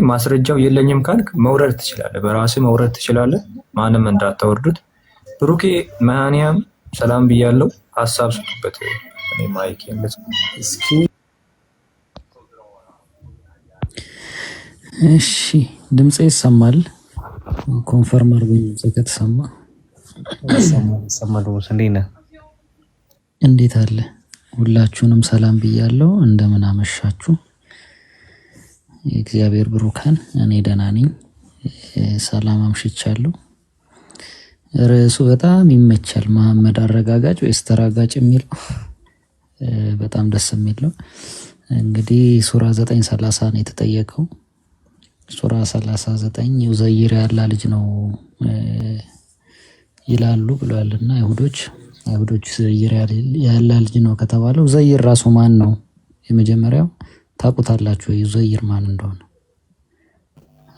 ማስረጃው የለኝም ካልክ መውረድ ትችላለህ። በራስህ መውረድ ትችላለህ። ማንም እንዳታወርዱት። ብሩኬ ማንያም ሰላም ብያለሁ። ሐሳብ ስጡበት። እኔ ማይክ ያለች እስኪ እሺ፣ ድምጼ ይሰማል? ኮንፈርም አድርጉኝ። ድምጼ ከተሰማ ሰማሉ። እንዴት አለ? ሁላችሁንም ሰላም ብያለሁ። እንደምን አመሻችሁ? የእግዚአብሔር ብሩካን፣ እኔ ደህና ነኝ። ሰላም አምሽቻለሁ። ርዕሱ በጣም ይመቻል። መሐመድ አረጋጋጭ ወይስ ተራጋጭ የሚለው በጣም ደስ የሚል ነው። እንግዲህ ሱራ 9:30 ነው የተጠየቀው። ሱራ 39 ኡዘይር ያላ ልጅ ነው ይላሉ ብለዋልና አይሁዶች ዘይር ያላ ልጅ ነው ከተባለው ዘይር ራሱ ማን ነው? የመጀመሪያው ታውቁታላችሁ ወይ? ዘይር ማን እንደሆነ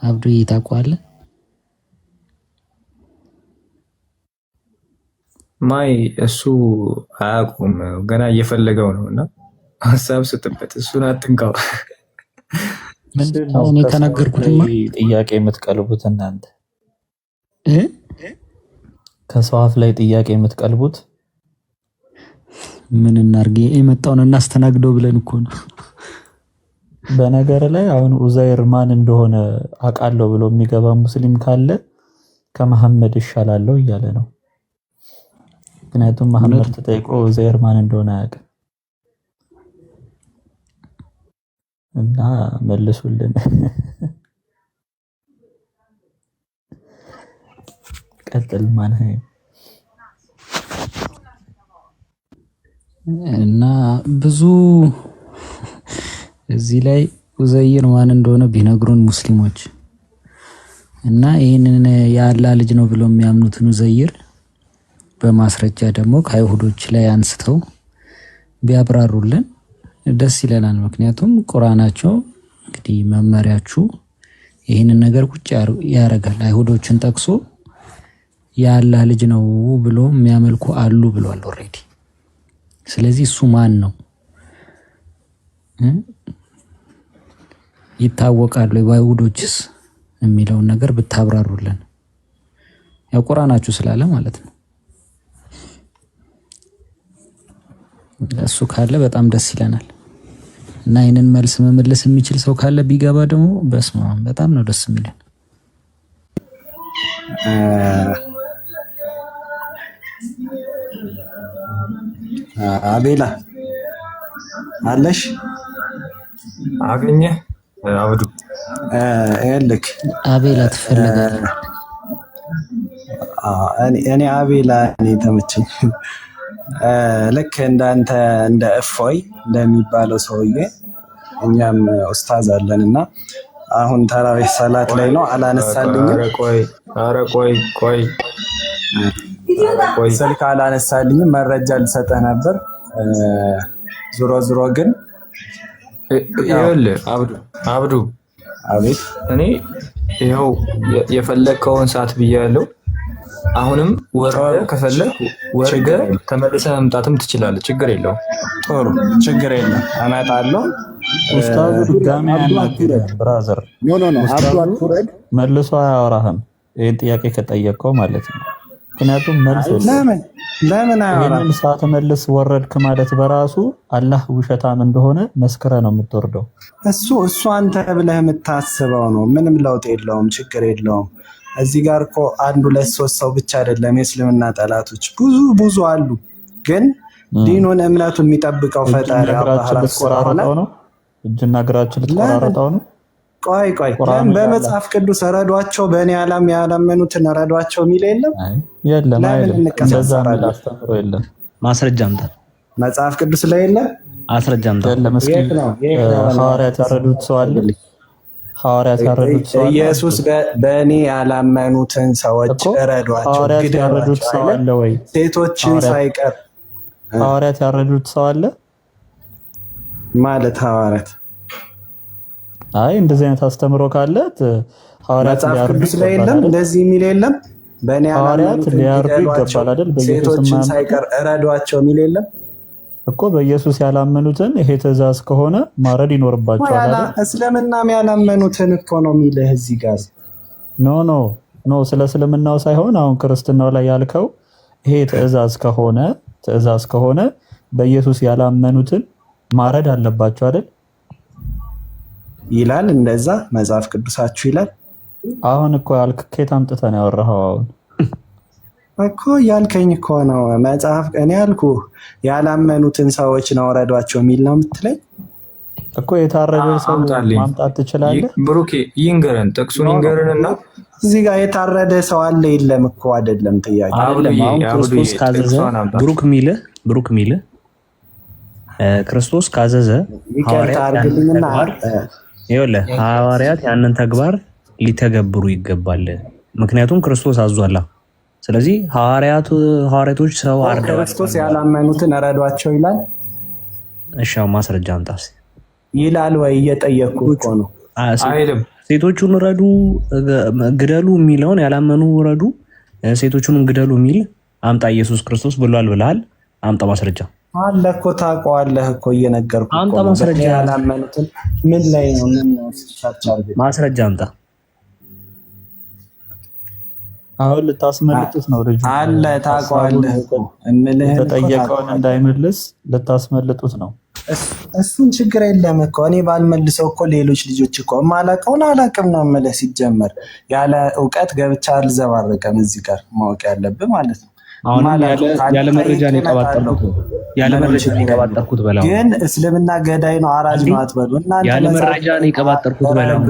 አብዱ ይታቋል? ማይ እሱ አያውቁም፣ ገና እየፈለገው ነው እና ሀሳብ ስጥበት፣ እሱን አትንካው። ምንድነው ጥያቄ የምትቀልቡት እናንተ? ከሰው አፍ ላይ ጥያቄ የምትቀልቡት ምን እናርግ? የመጣውን እናስተናግደው ብለን እኮ ነው። በነገር ላይ አሁን ኡዘይር ማን እንደሆነ አውቃለሁ ብሎ የሚገባ ሙስሊም ካለ ከመሐመድ ይሻላለሁ እያለ ነው። ምክንያቱም መሐመድ ተጠይቆ ኡዘይር ማን እንደሆነ አያውቅም እና መልሱልን። ቀጥል ማን እና ብዙ እዚህ ላይ ኡዘይር ማን እንደሆነ ቢነግሩን ሙስሊሞች እና ይሄንን የአላህ ልጅ ነው ብለው የሚያምኑትን ኡዘይር በማስረጃ ደግሞ ከአይሁዶች ላይ አንስተው ቢያብራሩልን ደስ ይለናል። ምክንያቱም ቁርአናቸው እንግዲህ መመሪያችሁ ይሄንን ነገር ቁጭ ያረጋል። አይሁዶችን ጠቅሶ የአላህ ልጅ ነው ብሎ የሚያመልኩ አሉ ብሏል ኦሬዲ። ስለዚህ እሱ ማን ነው ይታወቃል በአይሁዶችስ የሚለውን ነገር ብታብራሩልን፣ ያው ቁርአናችሁ ስላለ ማለት ነው። እሱ ካለ በጣም ደስ ይለናል እና ይሄንን መልስ መመለስ የሚችል ሰው ካለ ቢገባ ደግሞ በስማም በጣም ነው ደስ የሚለን። አቤላ አለሽ? አገኘ አብዱ ልክ አቤላ ትፈልጋለህ? እኔ አቤላ እኔ ተመቸኝ። ልክ እንዳንተ እንደ እፎይ እንደሚባለው ሰውዬ እኛም ኡስታዝ አለንና አሁን ተራዊህ ሰላት ላይ ነው አላነሳልኝም። ቆይ ስልክ አላነሳልኝም፣ መረጃ ልሰጠህ ነበር። ዞሮ ዞሮ ግን ይኸውልህ አብዱ አቤት፣ እኔ ይኸው የፈለግከውን ሰዓት ብያለሁ። አሁንም ወርደህ ከፈለግ ወርደህ ተመልሰህ መምጣትም ትችላለህ። ችግር የለውም። ጥሩ፣ ችግር የለም፣ እመጣለሁ። ኡስታዙ ድጋሚ ያናግረህ ብራዘር። ኖ መልሶ አያወራህም ይህን ጥያቄ ከጠየቀው ማለት ነው። ምክንያቱም መልስ ለምን ይህንን ሳትመልስ ወረድክ ማለት በራሱ አላህ ውሸታም እንደሆነ መስክረ ነው የምትወርደው። እሱ አንተ ብለህ የምታስበው ነው። ምንም ለውጥ የለውም፣ ችግር የለውም። እዚህ ጋር እኮ 1 2 3 ሰው ብቻ አይደለም የእስልምና ጠላቶች ብዙ አሉ። ግን ዲኑን እምነቱን የሚጠብቀው ፈጣሪ አላህ ነው። እጅና እግራችን ልትቆራረጠው ነው። ቆይ በመጽሐፍ ቅዱስ ረዷቸው፣ በእኔ ዓለም ያላመኑትን ረዷቸው የሚል የለም? የለም የለም። ማስረጃ አምጣ። መጽሐፍ ቅዱስ ላይ የለም? ማስረጃ አምጣ። ሐዋርያት ያረዱት ሰው አለ? ሐዋርያት ያረዱት ሰው አለ? ኢየሱስ በእኔ ያላመኑትን ሰዎች ረዷቸው፣ ሐዋርያት ያረዱት ሰው አለ ወይ? ሴቶችን ሳይቀር ሐዋርያት ያረዱት ሰው አለ ማለት ሐዋርያት አይ እንደዚህ አይነት አስተምሮ ካለ ሐዋርያት መጽሐፍ ቅዱስ ላይ የለም? እንደዚህ የሚል የለም? በእኔ ሐዋርያት ሊያርዱ ይገባል አይደል? ሴቶችን ሳይቀር እረዷቸው የሚል የለም እኮ። በኢየሱስ ያላመኑትን ይሄ ትእዛዝ ከሆነ ማረድ ይኖርባቸዋል አይደል? እስልምናም ያላመኑትን እኮ ነው የሚልህ እዚህ ጋር። ኖ ስለ እስልምናው ሳይሆን አሁን ክርስትናው ላይ ያልከው ይሄ ትእዛዝ ከሆነ በኢየሱስ ያላመኑትን ማረድ አለባቸው አይደል ይላል። እንደዛ መጽሐፍ ቅዱሳችሁ ይላል። አሁን እኮ ያልክ ከየት አምጥተህ ነው ያወራኸው? አሁን እኮ ያልከኝ እኮ ነው መጽሐፍ። እኔ ያልኩህ ያላመኑትን ሰዎች ነው ረዷቸው የሚል ነው የምትለኝ እኮ። የታረደ ሰው ማምጣት ትችላለህ? ብሩኬ ይንገረን፣ ጥቅሱን ይንገረንና እዚህ ጋር የታረደ ሰው አለ የለም እኮ አይደለም ጥያቄ። አሁን ክርስቶስ ካዘዘ ብሩክ ሚልህ ክርስቶስ ካዘዘ ሐዋርያት ያንን ተግባር ሊተገብሩ ይገባል ምክንያቱም ክርስቶስ አዟላ። ስለዚህ ሐዋርያቶች ሰው አርደዋል። ክርስቶስ ያላመኑትን ረዷቸው ይላል። እሺ ማስረጃ አምጣ ይላል ወይ? እየጠየኩ እኮ ነው። አይልም። ሴቶቹን ረዱ ግደሉ የሚለውን ያላመኑ ረዱ፣ ሴቶቹንም ግደሉ የሚል አምጣ። ኢየሱስ ክርስቶስ ብሏል ብለሃል። አምጣ ማስረጃ አለ እኮ ታውቀዋለህ እኮ እየነገርኩህ እኮ አምጣ ነው። ማስረጃ ያላመኑትን ምን ላይ ነው? ምን ሲቻቻል ማስረጃ አምጣ። አሁን ልታስመልጡት ነው ልጁ አለ ታውቀዋለህ እኮ እምልህ ተጠየቀውን እንዳይመልስ ልታስመልጡት ነው። እሱን ችግር የለም እኮ እኔ ባልመልሰው እኮ ሌሎች ልጆች እኮ ማላቀውን አላቅም ነው የምልህ። ሲጀመር ያለ እውቀት ገብቻ አልዘባረቀም። እዚህ ጋር ማወቅ ያለብህ ማለት ነው። አሁን ያለ መረጃ ነው የቀባጠርኩት በላው። ግን እስልምና ገዳይ ነው አራጅ ነው አትበሉ እናንተ። ያለ መረጃ ነው የቀባጠርኩት በላው።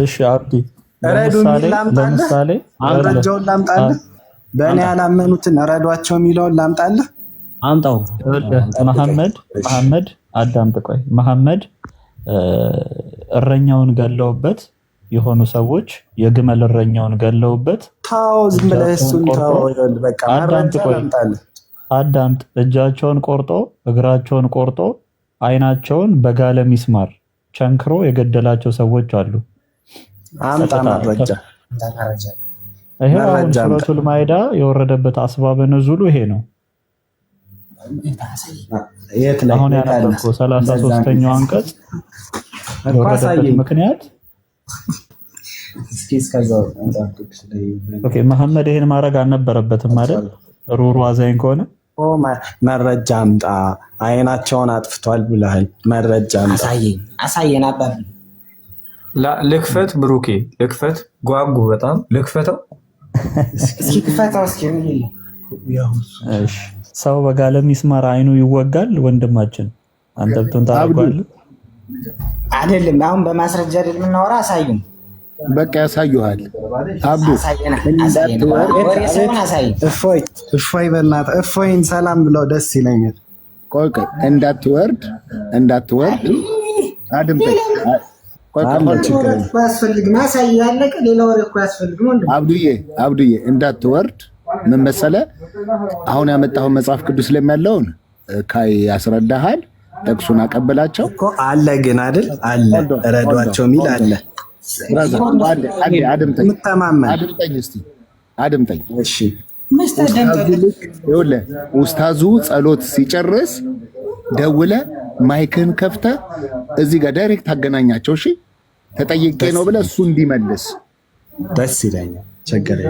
እሺ አብዲ ለምሳሌ መረጃውን ላምጣልህ። በእኔ ያላመኑትን ረዷቸው የሚለውን ላምጣልህ። አምጣው። መሐመድ አዳምጥ፣ ቆይ መሐመድ እረኛውን ገለውበት የሆኑ ሰዎች የግመል እረኛውን ገለውበት። ታው ዝም ብለህ እሱን ታው በቃ መረጃ ላምጣልህ። አዳምጥ። እጃቸውን ቆርጦ እግራቸውን ቆርጦ አይናቸውን በጋለ ሚስማር ቸንክሮ የገደላቸው ሰዎች አሉ። አምጣ መረጃ። ይሄ አሁን ሱረቱል ማኢዳ የወረደበት አስባበ ነዙሉ ይሄ ነው። አሁን ያነበብኩት 33ኛው አንቀጽ የወረደበት ምክንያት ኦኬ። መሐመድ ይሄን ማድረግ አልነበረበትም አይደል? ሩሩ አዛኝ ከሆነ መረጃ አምጣ። አይናቸውን አጥፍቷል ብለሃል። መረጃ አምጣ። አሳየን አባብ ልክፈት ብሩኬ ልክፈት። ጓጉ በጣም ልክፈተው። እስኪ ክፈተው እስኪ። እሺ ሰው በጋለ ሚስማር አይኑ ይወጋል። ወንድማችን አንተ ብትሆን ታውቃለህ አይደለም? አሁን በማስረጃ አይደል የምናወራ? አሳዩን በቃ ያሳዩሃል። አብዱ እፎይ በእናትህ እፎይን ሰላም ብለው ደስ ይለኛል። ቆይ እንዳትወርድ አድምጠኝ። አብዱዬ እንዳትወርድ። ምን መሰለህ አሁን ያመጣውን መጽሐፍ ቅዱስ ላይ ያለውን ካይ ያስረዳሃል። ጥቅሱን አቀበላቸው እኮ አለ ግን አይደል አለ ረዷቸው የሚል አለ። አድምጠኝ። እሺ ኡስታዙ ጸሎት ሲጨርስ ደውለህ ማይክን ከፍተህ እዚህ ጋር ዳይሬክት አገናኛቸው። እሺ ተጠይቄ ነው ብለህ እሱ እንዲመልስ ደስ ይለኛል።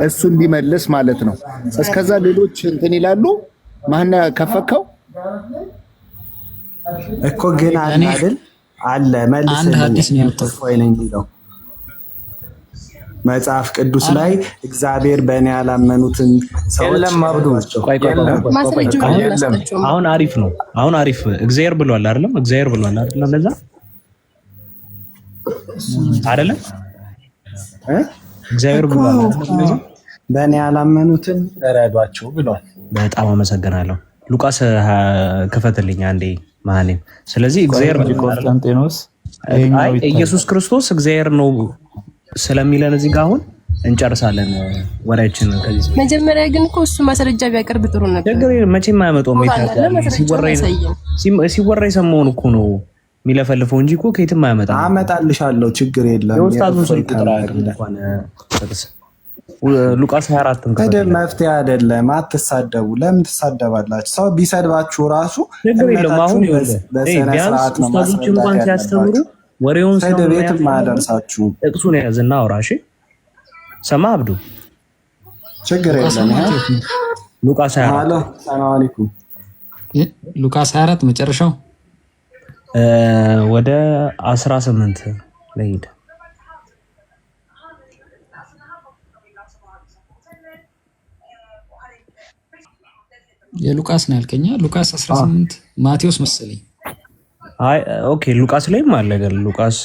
እሱ እንዲመልስ ማለት ነው። እስከዛ ሌሎች እንትን ይላሉ። ማን ከፈከው እኮ ግን አይደል አለ መልስልኝ። እፎይ ነኝ የሚለው መጽሐፍ ቅዱስ ላይ እግዚአብሔር በእኔ ያላመኑትን ሰዎች አሁን አሪፍ ነው። አሁን አሪፍ እግዚአብሔር ብሏል አይደለም? እግዚአብሔር ብሏል አይደለም? ለዛ አይደለም እግዚአብሔር ብሏል አይደለም? በእኔ ያላመኑትን ረዷቸው ብሏል። በጣም አመሰግናለሁ። ሉቃስ ክፈትልኝ አንዴ ማንም። ስለዚህ እግዚአብሔር ቆስጠንጢኖስ ኢየሱስ ክርስቶስ እግዚአብሔር ነው ስለሚለን እዚህ ጋር አሁን እንጨርሳለን ወሬያችን። ከዚህ መጀመሪያ ግን እኮ እሱ ማስረጃ ቢያቀርብ ጥሩ ነበር። ነገር መቼም አያመጣውም። ሲወራ የሰማውን እኮ ነው የሚለፈልፈው እንጂ እኮ ከየትም አያመጣም። አመጣልሻለሁ፣ ችግር የለም። የኡስታዙን ስልክ ጥራ እንኳን ሉቃስ 24 ከደም መፍትሄ አይደለም። አትሳደቡ። ለምን ትሳደባላችሁ? ሰው ቢሰድባችሁ ራሱ ችግር የለም። አሁን ቢያንስ ኡስታዞች እንኳን ሲያስተምሩ ወሬውን ቤት ማያደርሳችሁ ጥቅሱን ያዝና አውራ። እሺ ሰማ አብዱ፣ ችግር የለም። ሉቃስ 24 ሰላም አለይኩም። ሉቃስ 24 መጨረሻው ወደ 18 ላይ ሄደ። የሉቃስ ነው ያልከኛ? ሉቃስ 18 ማቴዎስ መሰለኝ። አይ ኦኬ፣ ሉቃስ ላይም አለ። ግን ሉቃስ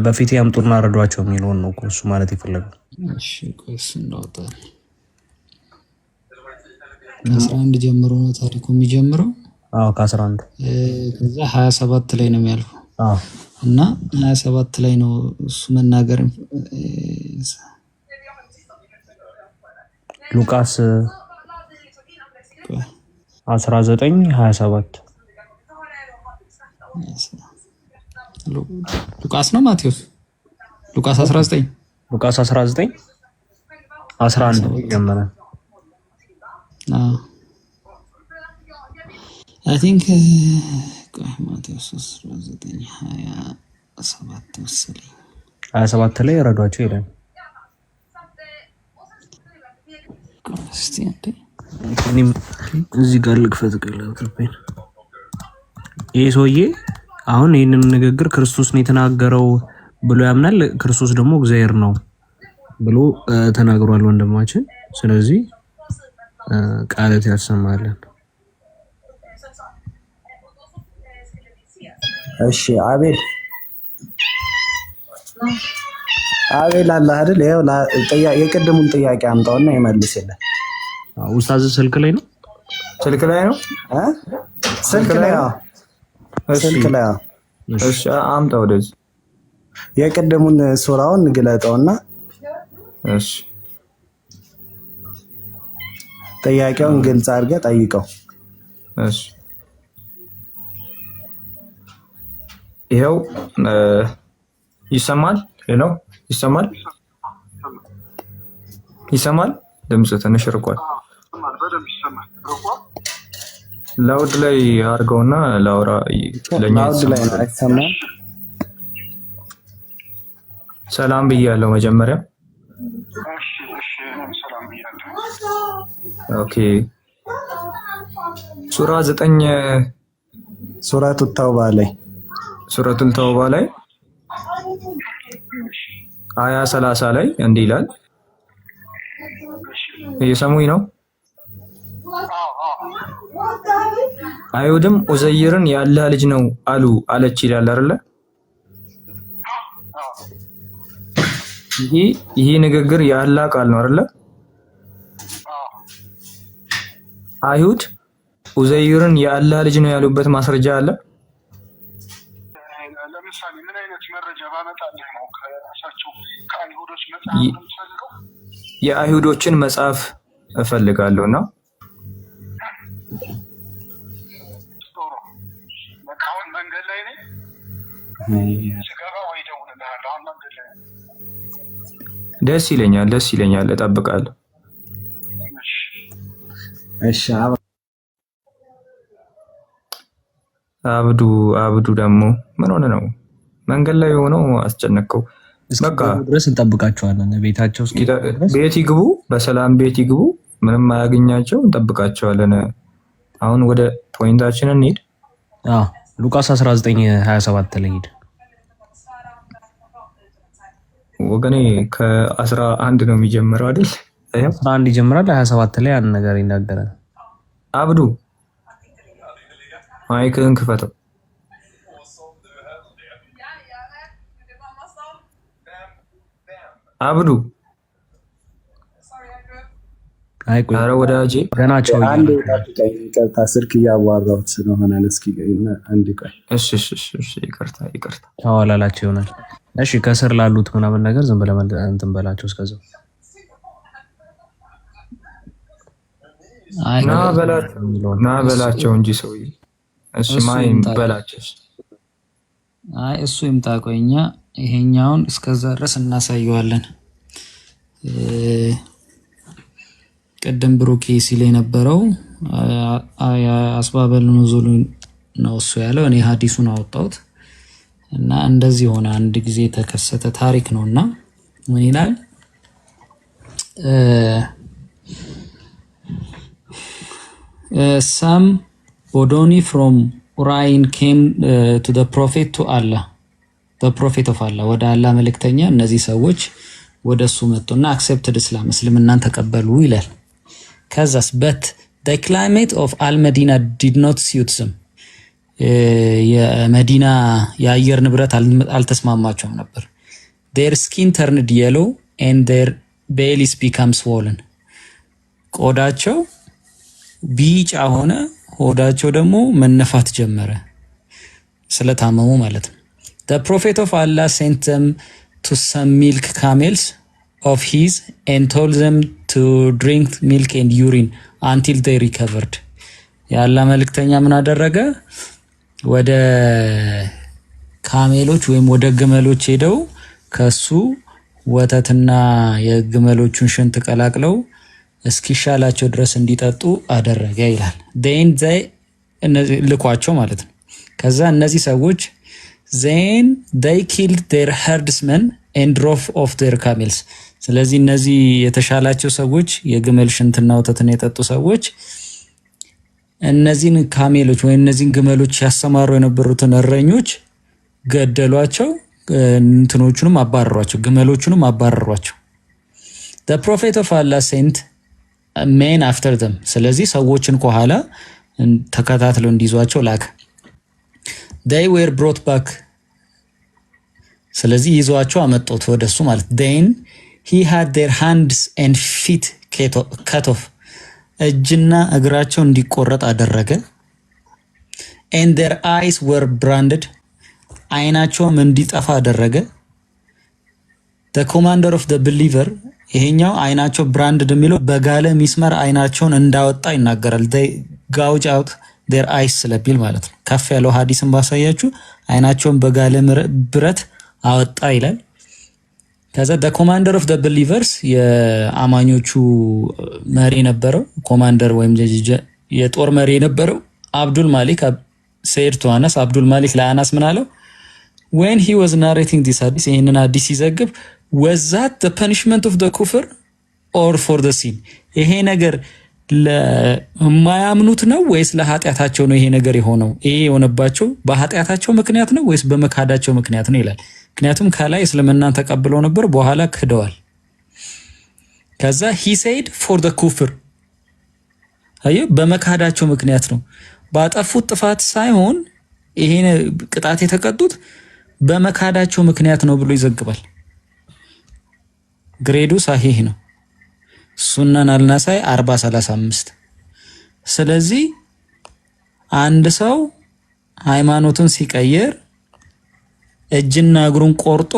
በፊት ያምጡና ረዷቸው የሚለውን ነው እሱ ማለት ይፈልጋል። እሺ ቆይስ እናውጣ። 11 ጀምሮ ነው ታሪኩ የሚጀምረው። አዎ ከ11 ከዛ 27 ላይ ነው የሚያልፈው። እና 27 ላይ ነው እሱ መናገር ሉቃስ 19:27 ሉቃስ ነው ማቴዎስ ሉቃስ 19:11 ይጀምራል። I think ማቴዎስ 19:27 መሰለኝ 27 ላይ ረዷቸው ይላል። እስቲ አንዴ እኔም እዚህ ጋር ልክፈት ቀለብኝ። ይሄ ሰውዬ አሁን ይሄንን ንግግር ክርስቶስ ነው የተናገረው ብሎ ያምናል። ክርስቶስ ደግሞ እግዚአብሔር ነው ብሎ ተናግሯል ወንድማችን። ስለዚህ ቃላት ያሰማልን። እሺ አቤል አለ አይደል? ይሄው የቅድሙን ጥያቄ አምጣውና ይመልስልህ። ኡስታዝ ስልክ ላይ ነው ስልክ ላይ እሺ አምጣው ወደዚህ የቅድሙን ሱራውን ግለጠውና እሺ ጥያቄውን ግልጽ አድርገህ ጠይቀው። እሺ ይሄው ይሰማል ይሰማል ድምጽ ትንሽ ርቋል። ላውድ ላይ አድርገውና ላውራ ለኛ ይሰማል። ሰላም ብያለሁ መጀመሪያ። ኦኬ ሱራ 9 ሱረቱ ተውባ ላይ አያ 30 ላይ እንዲህ ይላል። እየሰሙኝ ነው? አይሁድም ኡዘይርን የአላህ ልጅ ነው አለች ይላል አይደለ? ይሄ ንግግር የአላህ ቃል ነው አይደለ? አይሁድ ኡዘይርን የአላህ ልጅ ነው ያሉበት ማስረጃ አለ? ለምሳሌ ምን አይነት መረጃ ባመጣልህ ነው ከራሳቸው ከአይሁዶች መጽሐፍ የምትፈልገው? የአይሁዶችን መጽሐፍ እፈልጋለሁና አሁን መንገድ ላይ ነኝ ስገባ ወይ እደውልልሃለሁ። አሁን መንገድ ላይ ደስ ይለኛል እጠብቃለሁ። እሺ አብዱ ደግሞ ምን ሆነ ነው መንገድ ላይ ሆኖ አስጨነቀው። በቃ ድረስ እንጠብቃቸዋለን። ቤታቸው ቤት ይግቡ፣ በሰላም ቤት ይግቡ። ምንም አያገኛቸው፣ እንጠብቃቸዋለን። አሁን ወደ ፖይንታችን እንሂድ። ሉቃስ 19:27 ላይ ሄድ ወገኔ። ከ11 ነው የሚጀምረው አይደል? 11 ይጀምራል። 27 ላይ አንድ ነገር ይናገራል። አብዱ ማይክህን ክፈተው። አብዱ ኧረ ወዳጄ ገናቸው አንድ ይቅርታ፣ ስልክ እያዋራሁት ስለሆነ እስኪ አንድ ቆይ። እሺ ይቅርታ አዋላላቸው ይሆናል። እሺ ከስር ላሉት ምናምን ነገር ዝም ብለህ እንትን በላቸው። እስከዛው ና በላቸው እንጂ ሰውዬ። እሺ ማይም በላቸው። አይ እሱ ይምጣ። ቆይ እኛ ይሄኛውን እስከዛ ድረስ እናሳየዋለን። ቀደም ብሩኬ ሲል የነበረው አስባበል ኑዙል ነው እሱ ያለው። እኔ ሐዲሱን አወጣሁት እና እንደዚህ ሆነ። አንድ ጊዜ የተከሰተ ታሪክ ነውና ምን ይላል? some Bodoni from Urain came to the prophet to Allah, the prophet of Allah. ወደ አላህ መልእክተኛ እነዚህ ሰዎች ወደሱ መጡና accepted Islam እስልምናን ተቀበሉ ይላል። ከዛስ but the climate of Al-Medina did not suit them. የመዲና የአየር ንብረት አልተስማማቸውም ነበር። their skin turned yellow and their bellies became swollen. ቆዳቸው ቢጫ ሆነ፣ ሆዳቸው ደግሞ መነፋት ጀመረ፣ ስለታመሙ ማለት ነው። The prophet of Allah sent them to some milk camels of his and told them to drink milk and urine until they recovered. የአላህ መልእክተኛ ምን አደረገ? ወደ ካሜሎች ወይም ወደ ግመሎች ሄደው ከሱ ወተትና የግመሎቹን ሽንት ቀላቅለው እስኪሻላቸው ድረስ እንዲጠጡ አደረገ ይላል። ልኳቸው ማለት ነው። ከዛ እነዚህ ሰዎች they killed their herdsmen and drove off their camels. ስለዚህ እነዚህ የተሻላቸው ሰዎች የግመል ሽንትና ወተትን የጠጡ ሰዎች እነዚህን ካሜሎች ወይ እነዚህን ግመሎች ያሰማሩ የነበሩትን እረኞች ገደሏቸው፣ እንትኖቹንም አባረሯቸው፣ ግመሎቹንም አባረሯቸው። The prophet of Allah sent men after them. ስለዚህ ሰዎችን ከኋላ ተከታትለው እንዲይዟቸው ላከ። They were brought back. ስለዚህ ይዟቸው አመጡት ወደሱ ማለት። Then he had their hands and feet cut off. እጅና እግራቸው እንዲቆረጥ አደረገ። And their eyes were branded. አይናቸውም እንዲጠፋ አደረገ። The commander of the believer, ይሄኛው አይናቸው ብራንድድ የሚለው በጋለ ሚስመር አይናቸውን እንዳወጣ ይናገራል። they gouge out their eyes ስለቢል ማለት ነው። ከፍ ያለው ሐዲስን ባሳያችሁ አይናቸውን በጋለ ብረት አወጣ ይላል። ከዛ the commander of the believers የአማኞቹ መሪ ነበረው፣ ኮማንደር ወይም የጦር መሪ የነበረው አብዱል ማሊክ said to Anas, አብዱል ማሊክ ለአናስ ምን አለው? when he was narrating this hadith, ይሄንን ሐዲስ ሲዘግብ was that the punishment of the kufr or for the sin? ይሄ ነገር ለማያምኑት ነው ወይስ ለኃጢያታቸው ነው ይሄ ነገር የሆነው? ይሄ የሆነባቸው በኃጢያታቸው ምክንያት ነው ወይስ በመካዳቸው ምክንያት ነው ይላል። ምክንያቱም ከላይ እስልምናን ተቀብለው ነበር፣ በኋላ ክደዋል። ከዛ he said for the kufr፣ አየ በመካዳቸው ምክንያት ነው። ባጠፉት ጥፋት ሳይሆን ይሄ ቅጣት የተቀጡት በመካዳቸው ምክንያት ነው ብሎ ይዘግባል። ግሬዱ ሳሂህ ነው። ሱነን አልናሳይ 4035። ስለዚህ አንድ ሰው ሃይማኖቱን ሲቀየር እጅና እግሩን ቆርጦ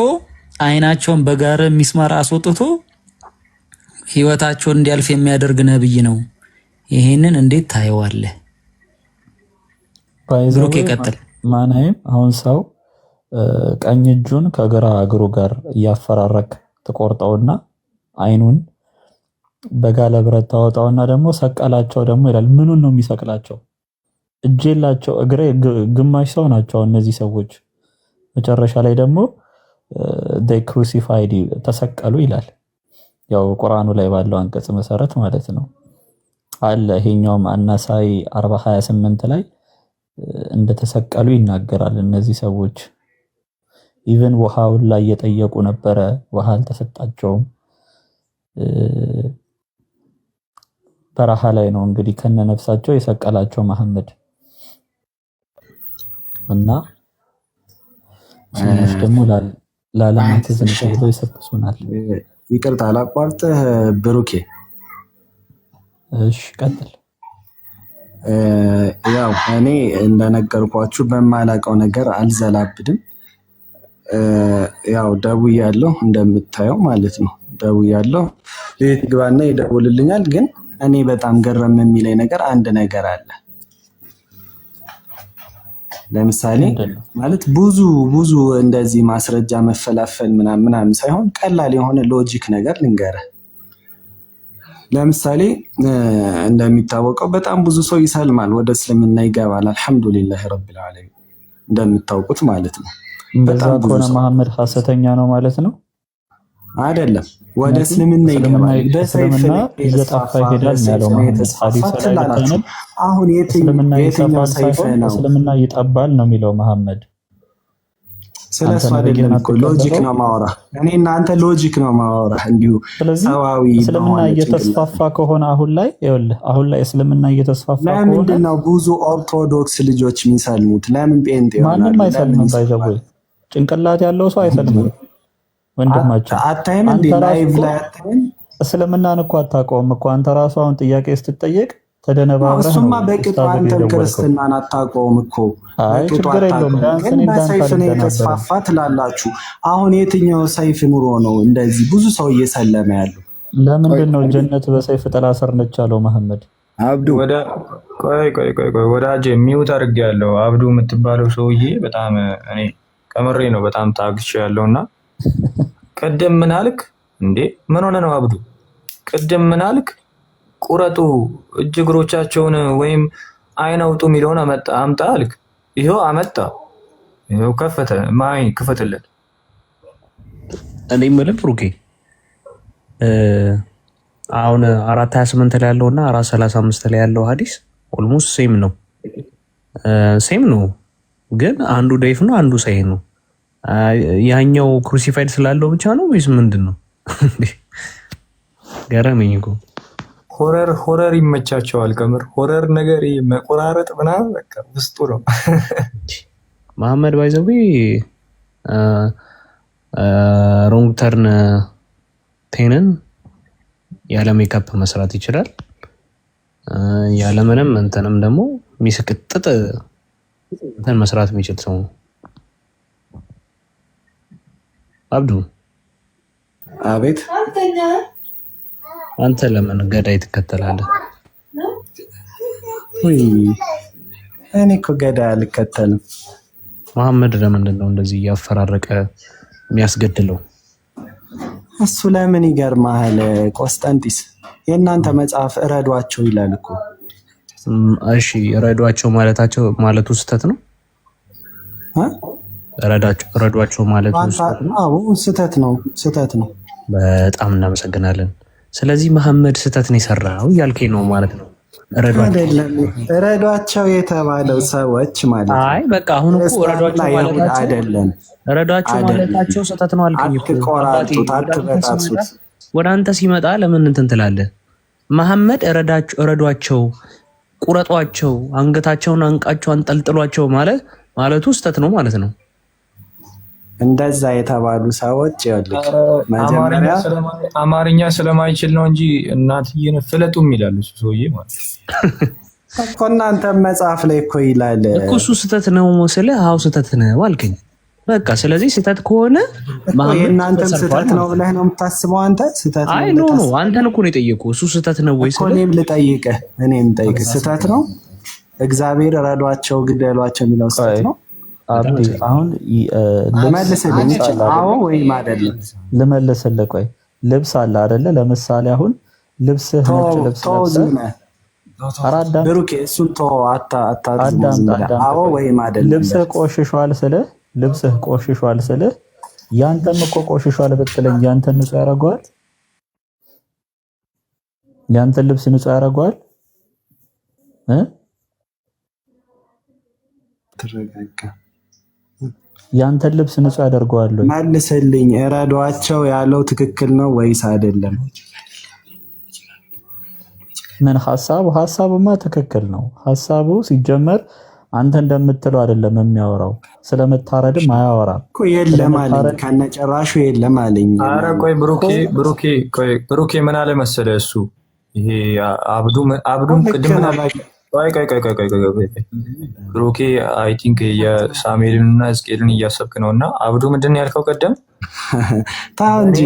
አይናቸውን በጋረ ሚስማር አስወጥቶ ህይወታቸውን እንዲያልፍ የሚያደርግ ነብይ ነው። ይሄንን እንዴት ታየዋለህ? ብሩክ ይቀጥል። ማናይም አሁን ሰው ቀኝ እጁን ከግራ እግሩ ጋር እያፈራረክ ተቆርጠውና አይኑን በጋለ ብረት ታወጣውና ደግሞ ሰቀላቸው ደግሞ ይላል። ምኑን ነው የሚሰቅላቸው? እጅ የላቸው እግሬ ግማሽ ሰው ናቸው እነዚህ ሰዎች። መጨረሻ ላይ ደግሞ they crucified ተሰቀሉ ይላል። ያው ቁርአኑ ላይ ባለው አንቀጽ መሰረት ማለት ነው አለ። ይሄኛውም አናሳይ 4028 ላይ እንደተሰቀሉ ይናገራል። እነዚህ ሰዎች ኢቭን ውሃውን ላይ እየጠየቁ ነበረ፣ ውሃ አልተሰጣቸውም። በረሃ ላይ ነው እንግዲህ ከነነፍሳቸው የሰቀላቸው መሐመድ እና ሰዎች ደግሞ ላለማት ዝንጀ ብለው ይሰብሱናል። ይቅርታ አላቋርጥህ ብሩኬ። እሺ ቀጥል። ያው እኔ እንደነገርኳችሁ በማላውቀው ነገር አልዘላብድም። ያው ደውያለሁ እንደምታየው ማለት ነው። ደውያለሁ ቤት ግባና ይደውልልኛል። ግን እኔ በጣም ገረም የሚለኝ ነገር አንድ ነገር አለ። ለምሳሌ ማለት ብዙ እንደዚህ ማስረጃ መፈላፈል ምናምን ሳይሆን ቀላል የሆነ ሎጂክ ነገር ልንገርህ። ለምሳሌ እንደሚታወቀው በጣም ብዙ ሰው ይሰልማል፣ ወደ እስልምና ይገባል። አልሐምዱሊላህ ረብል ዓለሚን እንደምታውቁት ማለት ነው። በጣም ከሆነ መሐመድ ሐሰተኛ ነው ማለት ነው አይደለም? ወደ እስልምና ይገባል። በእስልምና እየጠፋ ይሄዳል ያለው መሐመድ ሐዲስ ላይ ተነው። አሁን የትኛው ሰይፍ ነው? እስልምና ይጠባል ነው የሚለው መሐመድ። ስለሱ አይደለም እኮ ሎጂክ ነው ማወራ። እኔ እናንተ ሎጂክ ነው ማወራ እንዲሁ ሰዋዊ። እስልምና እየተስፋፋ ከሆነ አሁን ላይ ይኸውልህ፣ አሁን ላይ እስልምና እየተስፋፋ ከሆነ ለምንድን ነው ብዙ ኦርቶዶክስ ልጆች የሚሰልሙት? ለምን ጴንጤ ይሆናል? ማንም አይሰልምም። ባይዘው ጭንቅላት ያለው ሰው አይሰልምም። ወንድማችን አታይም እንዴ? ላይቭ ላይ አታይም? እስልምናን እኮ አታውቀውም እኮ አንተ ራሱ። አሁን ጥያቄ ስትጠየቅ ተደነባብረህ እሱማ በቅጡ አንተም ክርስትናን አታውቀውም እኮ በቅጡ አታውቀውም። ግን በሰይፍ ነው የተስፋፋ ትላላችሁ። አሁን የትኛው ሰይፍ ኑሮ ነው እንደዚህ ብዙ ሰው እየሰለመ ያለው? ለምንድን ነው ጀነት በሰይፍ ጥላ ስር ነች አለው መሐመድ? አብዱ ቆይ ወዳጄ ሚውት አድርጌያለሁ። አብዱ የምትባለው ሰውዬ በጣም እኔ ከምሬ ነው በጣም ታግሼ ያለውና ቅድም ምን አልክ እንዴ? ምን ሆነ ነው አብዱ? ቅድም ምን አልክ? ቁረጡ እጅ እግሮቻቸውን ወይም አይን አውጡ የሚለውን አምጣ አልክ። ይሄው አመጣ። ይሄው ከፈተ። ማይን ክፈትለት። እኔ የምልህ ብሩኬ አሁን 4:28 ላይ ያለውና 4:35 ላይ ያለው ሐዲስ ኦልሞስት ሴም ነው፣ ግን አንዱ ደይፍ ነው አንዱ ሰሂህ ነው። ያኛው ክሩሲፋይድ ስላለው ብቻ ነው ወይስ ምንድን ነው? ገረመኝ እኮ። ሆረር ይመቻቸዋል። ከምር ሆረር ነገር መቆራረጥ ምናምን በቃ ውስጡ ነው። መሐመድ ባይዘዊ ሮንግ ተርን ቴንን ያለ ሜካፕ መስራት ይችላል። ያለ ምንም እንትንም ደግሞ ሚስቅጥጥ እንትን መስራት የሚችል ሰው ነው አብዱ። አቤት። አንተ ለምን ገዳይ ትከተላለህ? እኔ እኮ ገዳይ አልከተልም። መሐመድ ለምንድን ነው እንደዚህ እያፈራረቀ የሚያስገድለው? እሱ ለምን ይገርማል? ቆስጠንጢስ የእናንተ መጽሐፍ እረዷቸው ይላል እኮ። እሺ እረዷቸው ማለቱ ስህተት ነው? እረዷቸው ማለቱ ስህተት ነው? አዎ ስህተት ነው። በጣም እናመሰግናለን። ስለዚህ መሐመድ ስህተት ነው የሰራው እያልከኝ ነው ማለት ነው? እረዷቸው የተባለው ሰዎች ማለት ነው። አይ በቃ አሁን እኮ እረዷቸው ማለታቸው ስህተት ነው አልከኝ እኮ። አትበጣጡት። ወደ አንተ ሲመጣ ለምን እንትን ትላለህ? መሐመድ እረዷቸው፣ ቁረጧቸው፣ አንገታቸውን አንቃቸው፣ አንጠልጥሏቸው ማለቱ ስህተት ነው ማለት ነው። እንደዛ የተባሉ ሰዎች ይኸውልህ መጀመሪያ አማርኛ ስለማይችል ነው እንጂ እናትዬን ፍለጡም ይላሉ ሰውዬ ማለት እኮ። እናንተ መጽሐፍ ላይ እኮ ይላል እኮ እሱ ስህተት ነው ስልህ አዎ ስህተት ነው አልከኝ። በቃ ስለዚህ ስህተት ከሆነ የእናንተም ስህተት ነው ብለህ ነው የምታስበው አንተ? ስህተት ነው? አይ ኖ አንተን እኮ ነው የጠየኩህ። እሱ ስህተት ነው ወይ ስልህ እኔም ልጠይቅህ ስህተት ነው? እግዚአብሔር እረዷቸው ግደሏቸው የሚለው ስህተት ነው? አሁን አዎ ወይም አይደለም? ልመልስልህ። ቆይ ልብስ አለ አይደለ? ለምሳሌ አሁን ልብስህ ነጭ ልብስ ብሩኬ እሱን አዎ ወይም አይደለም? ልብስህ ቆሽሿል ስልህ ያንተም እኮ ቆሽሿል ብትለኝ ያንተን ንጹህ ያደርገዋል? ያንተን ልብስ ንጹህ ያደርገዋል? ተረጋጋ። ያንተን ልብስ ንጹህ ያደርገዋል ወይ? መልስልኝ። እረዷቸው ያለው ትክክል ነው ወይስ አይደለም? ምን ሐሳቡማ ትክክል ነው። ሐሳቡ ሲጀመር አንተ እንደምትለው አይደለም የሚያወራው። ስለመታረድም አያወራም እኮ። የለም አለኝ ከነጨራሹ የለም አለኝ። ኧረ ቆይ ብሩኬ ምን አለ መሰለህ እሱ ይሄ አብዱም ቅድም ቆይ ብሩኬ አይ ቲንክ የሳሙኤልን እና ሕዝቅኤልን እያሰብክ ነው። እና አብዱ ምንድን ነው ያልከው ቀደም? ታው እንጂ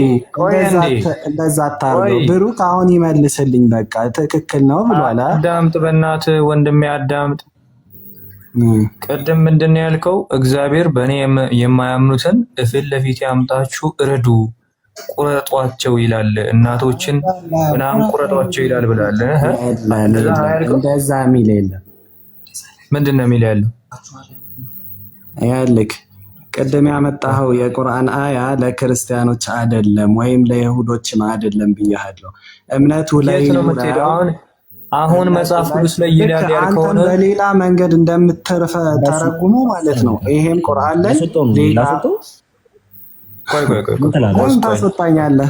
እንደዛ አታርገው። ብሩክ አሁን ይመልስልኝ። በቃ ትክክል ነው ብሏል። አዳምጥ በእናትህ ወንድሜ አዳምጥ። ቅድም ምንድን ነው ያልከው? እግዚአብሔር በእኔ የማያምኑትን ፊት ለፊት ያምጣችሁ እረዱ፣ ቁረጧቸው ይላል። እናቶችን ምናምን ቁረጧቸው ይላል ብላል። እንደዛ የሚል የለም። ምንድን ነው የሚል ያለው? ያልክ ቅድም ያመጣኸው የቁርአን አያ ለክርስቲያኖች አይደለም ወይም ለይሁዶችም አይደለም ብያለሁ። እምነቱ ላይ አሁን መጽሐፍ ቅዱስ ላይ ይላል ያልከው በሌላ መንገድ እንደምትተረጉሙ ማለት ነው። ይሄም ቁርአን ላይ ሌላ ቆይ ታስወጣኛለህ።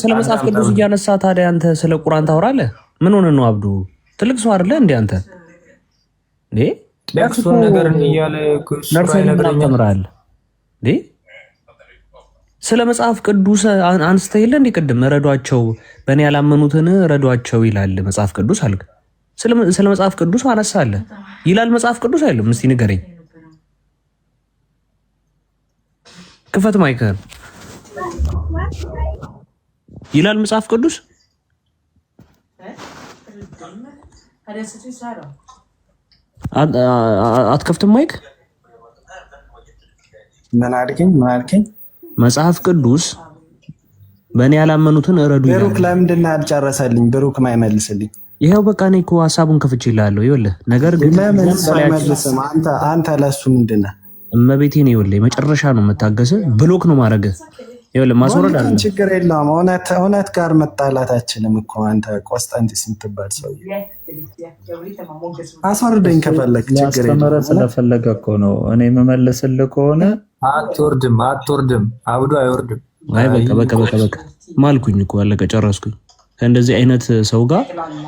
ስለ መጽሐፍ ቅዱስ እያነሳ ታዲያ አንተ ስለ ቁርአን ታወራለህ? ምን ሆነ ነው አብዱ? ትልቅ ሰው አይደለ እንዴ አንተ? ለክሱን ነገር እያለ ተምራል እንዴ? ስለ መጽሐፍ ቅዱስ አንስተህ የለ እንዴ? ቅድም ረዷቸው፣ በእኔ ያላመኑትን ረዷቸው ይላል መጽሐፍ ቅዱስ አልክ። ስለ መጽሐፍ ቅዱስ አነሳለ ይላል መጽሐፍ ቅዱስ አይልም? እስቲ ንገረኝ። ክፈት ማይክህን። ይላል መጽሐፍ ቅዱስ? አትከፍትም ማይክ? ምን አልከኝ? መጽሐፍ ቅዱስ በእኔ ያላመኑትን እረዱ ይላል። ብሩክ ለምንድን ነው ያልጨረሰልኝ? ብሩክ ማይመልስልኝ? ይሄው በቃ እኔ እኮ ሐሳቡን ከፍቼልሃለሁ። ይኸውልህ ነገር ግን ለምን አይመልስም? አንተ ለሱ ምንድን ነህ? እመቤቴን ይኸውልህ መጨረሻ ነው የምታገሰ። ብሎክ ነው ማድረግ። ይኸውልህ ማስወረድ አለ። ችግር የለውም። እውነት ጋር መጣላት አችልም እኮ አንተ ቆስጠንጢስ የምትባል ሰው አስወርደኝ ከፈለግ ችግር የለውም። ስለፈለገ እኮ ነው እኔ የምመልስልህ ከሆነ አትወርድም አብዶ አይወርድም። አይ በቃ ማልኩኝ እኮ አለቀ፣ ጨረስኩኝ። ከእንደዚህ አይነት ሰው ጋር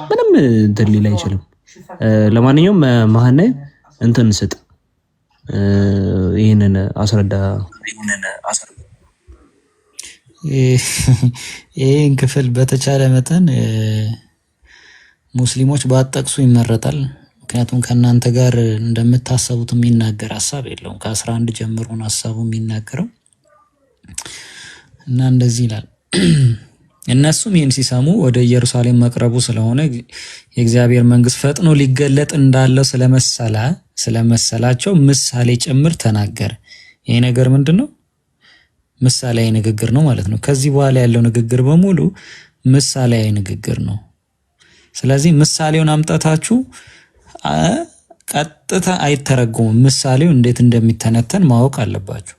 ምንም እንትን ሊል አይችልም። ለማንኛውም መሀነ እንትን ስጥ፣ ይህንን አስረዳ። ይህን ክፍል በተቻለ መጠን ሙስሊሞች ባጠቅሱ ይመረጣል። ምክንያቱም ከእናንተ ጋር እንደምታሰቡት የሚናገር ሀሳብ የለውም። ከ11 ጀምሮ ሀሳቡ የሚናገረው እና እንደዚህ ይላል። እነሱም ይህን ሲሰሙ ወደ ኢየሩሳሌም መቅረቡ ስለሆነ የእግዚአብሔር መንግስት ፈጥኖ ሊገለጥ እንዳለው ስለመሰላቸው ምሳሌ ጭምር ተናገረ። ይሄ ነገር ምንድን ነው? ምሳሌያዊ ንግግር ነው ማለት ነው። ከዚህ በኋላ ያለው ንግግር በሙሉ ምሳሌያዊ ንግግር ነው። ስለዚህ ምሳሌውን አምጣታችሁ ቀጥታ አይተረጎሙም። ምሳሌው እንዴት እንደሚተነተን ማወቅ አለባችሁ።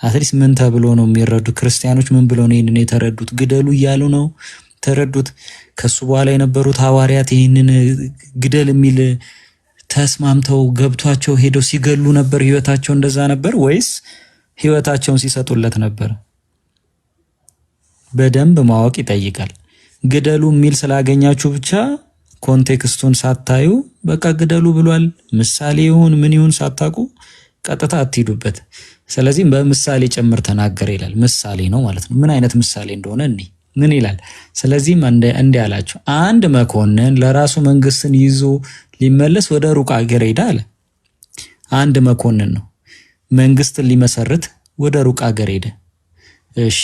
አትሊስት ምን ተብሎ ነው የሚረዱ? ክርስቲያኖች ምን ብሎ ነው ይህንን የተረዱት? ግደሉ እያሉ ነው ተረዱት? ከሱ በኋላ የነበሩት ሐዋርያት ይህንን ግደል የሚል ተስማምተው ገብቷቸው ሄደው ሲገሉ ነበር? ህይወታቸው እንደዛ ነበር ወይስ ህይወታቸውን ሲሰጡለት ነበር? በደንብ ማወቅ ይጠይቃል። ግደሉ የሚል ስላገኛችሁ ብቻ ኮንቴክስቱን ሳታዩ በቃ ግደሉ ብሏል ምሳሌ ይሁን ምን ይሁን ሳታቁ ቀጥታ አትሂዱበት። ስለዚህ በምሳሌ ጭምር ተናገረ ይላል። ምሳሌ ነው ማለት ነው። ምን አይነት ምሳሌ እንደሆነ እኔ ምን ይላል? ስለዚህም እንዲህ አላቸው፣ አንድ መኮንን ለራሱ መንግስትን ይዞ ሊመለስ ወደ ሩቅ አገር ሄደ አለ። አንድ መኮንን ነው መንግስትን ሊመሰርት ወደ ሩቅ አገር ሄደ። እሺ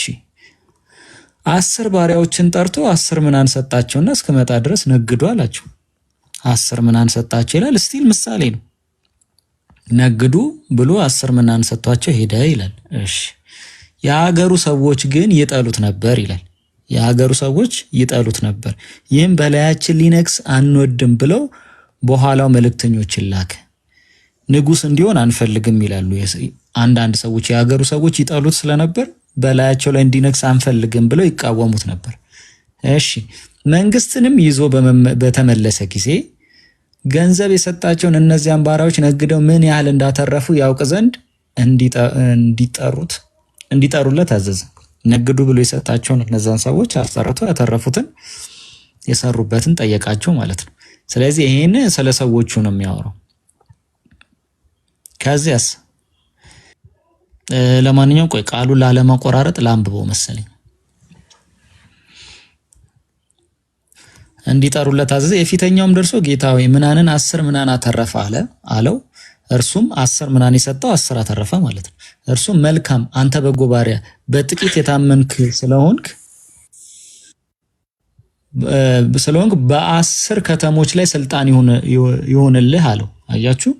10 ባሪያዎችን ጠርቶ 10 ምናን ሰጣቸውና እስከመጣ ድረስ ነግዱ አላቸው። 10 ምናን ሰጣቸው ይላል። ስቲል ምሳሌ ነው። ነግዱ ብሎ 10 ምናን ሰጥቷቸው ሄደ ይላል። እሺ የሀገሩ ሰዎች ግን ይጠሉት ነበር ይላል። የሀገሩ ሰዎች ይጠሉት ነበር። ይህም በላያችን ሊነግስ አንወድም ብለው በኋላው መልእክተኞችን ላከ። ንጉስ እንዲሆን አንፈልግም ይላሉ አንዳንድ ሰዎች። የሀገሩ ሰዎች ይጠሉት ስለነበር በላያቸው ላይ እንዲነግስ አንፈልግም ብለው ይቃወሙት ነበር። እሺ መንግስትንም ይዞ በተመለሰ ጊዜ ገንዘብ የሰጣቸውን እነዚያን ባሪያዎች ነግደው ምን ያህል እንዳተረፉ ያውቅ ዘንድ እንዲጠሩለት አዘዘ። ነግዱ ብሎ የሰጣቸውን እነዛን ሰዎች አስጠርቶ ያተረፉትን የሰሩበትን ጠየቃቸው ማለት ነው። ስለዚህ ይሄን ስለ ሰዎቹ ነው የሚያወራው። ከዚያስ ለማንኛውም ቆይ ቃሉን ላለማቆራረጥ ላንብበው መሰለኝ። እንዲጠሩለት አዘዘ። የፊተኛውም ደርሶ ጌታ ሆይ ምናንን 10 ምናን አተረፈ አለው። እርሱም 10 ምናን የሰጠው 10 አተረፈ ማለት ነው። እርሱም መልካም አንተ በጎ ባሪያ፣ በጥቂት የታመንክ ስለሆንክ በ10 ከተሞች ላይ ስልጣን ይሆንልህ አለው። አያችሁ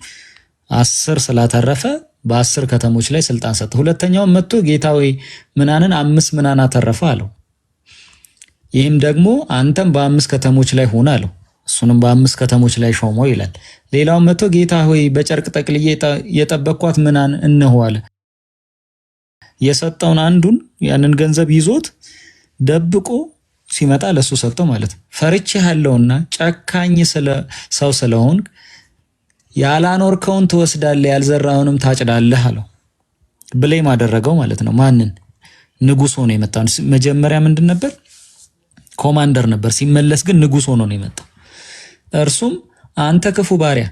10 ስላተረፈ በ10 ከተሞች ላይ ስልጣን ሰጠ። ሁለተኛውም መጥቶ ጌታ ሆይ ምናንን 5 ምናን አተረፈ አለው። ይህም ደግሞ አንተም በ5 ከተሞች ላይ ሆነ አለው። እሱንም በ5 ከተሞች ላይ ሾመው ይላል። ሌላውም መጥቶ ጌታ ሆይ በጨርቅ ጠቅልዬ የጠበቅኳት ምናን እነሆ አለ። የሰጠውን አንዱን ያንን ገንዘብ ይዞት ደብቆ ሲመጣ ለሱ ሰጠው ማለት ነው። ፈርቼሃለሁና ጨካኝ ሰው ስለሆንክ ያላኖርከውን ትወስዳለህ፣ ያልዘራውንም ታጭዳለህ አለው። ብሌም አደረገው ማለት ነው። ማንን? ንጉስ ሆኖ የመጣው። መጀመሪያ ምንድን ነበር? ኮማንደር ነበር። ሲመለስ ግን ንጉስ ሆኖ ነው የመጣው። እርሱም አንተ ክፉ ባሪያ፣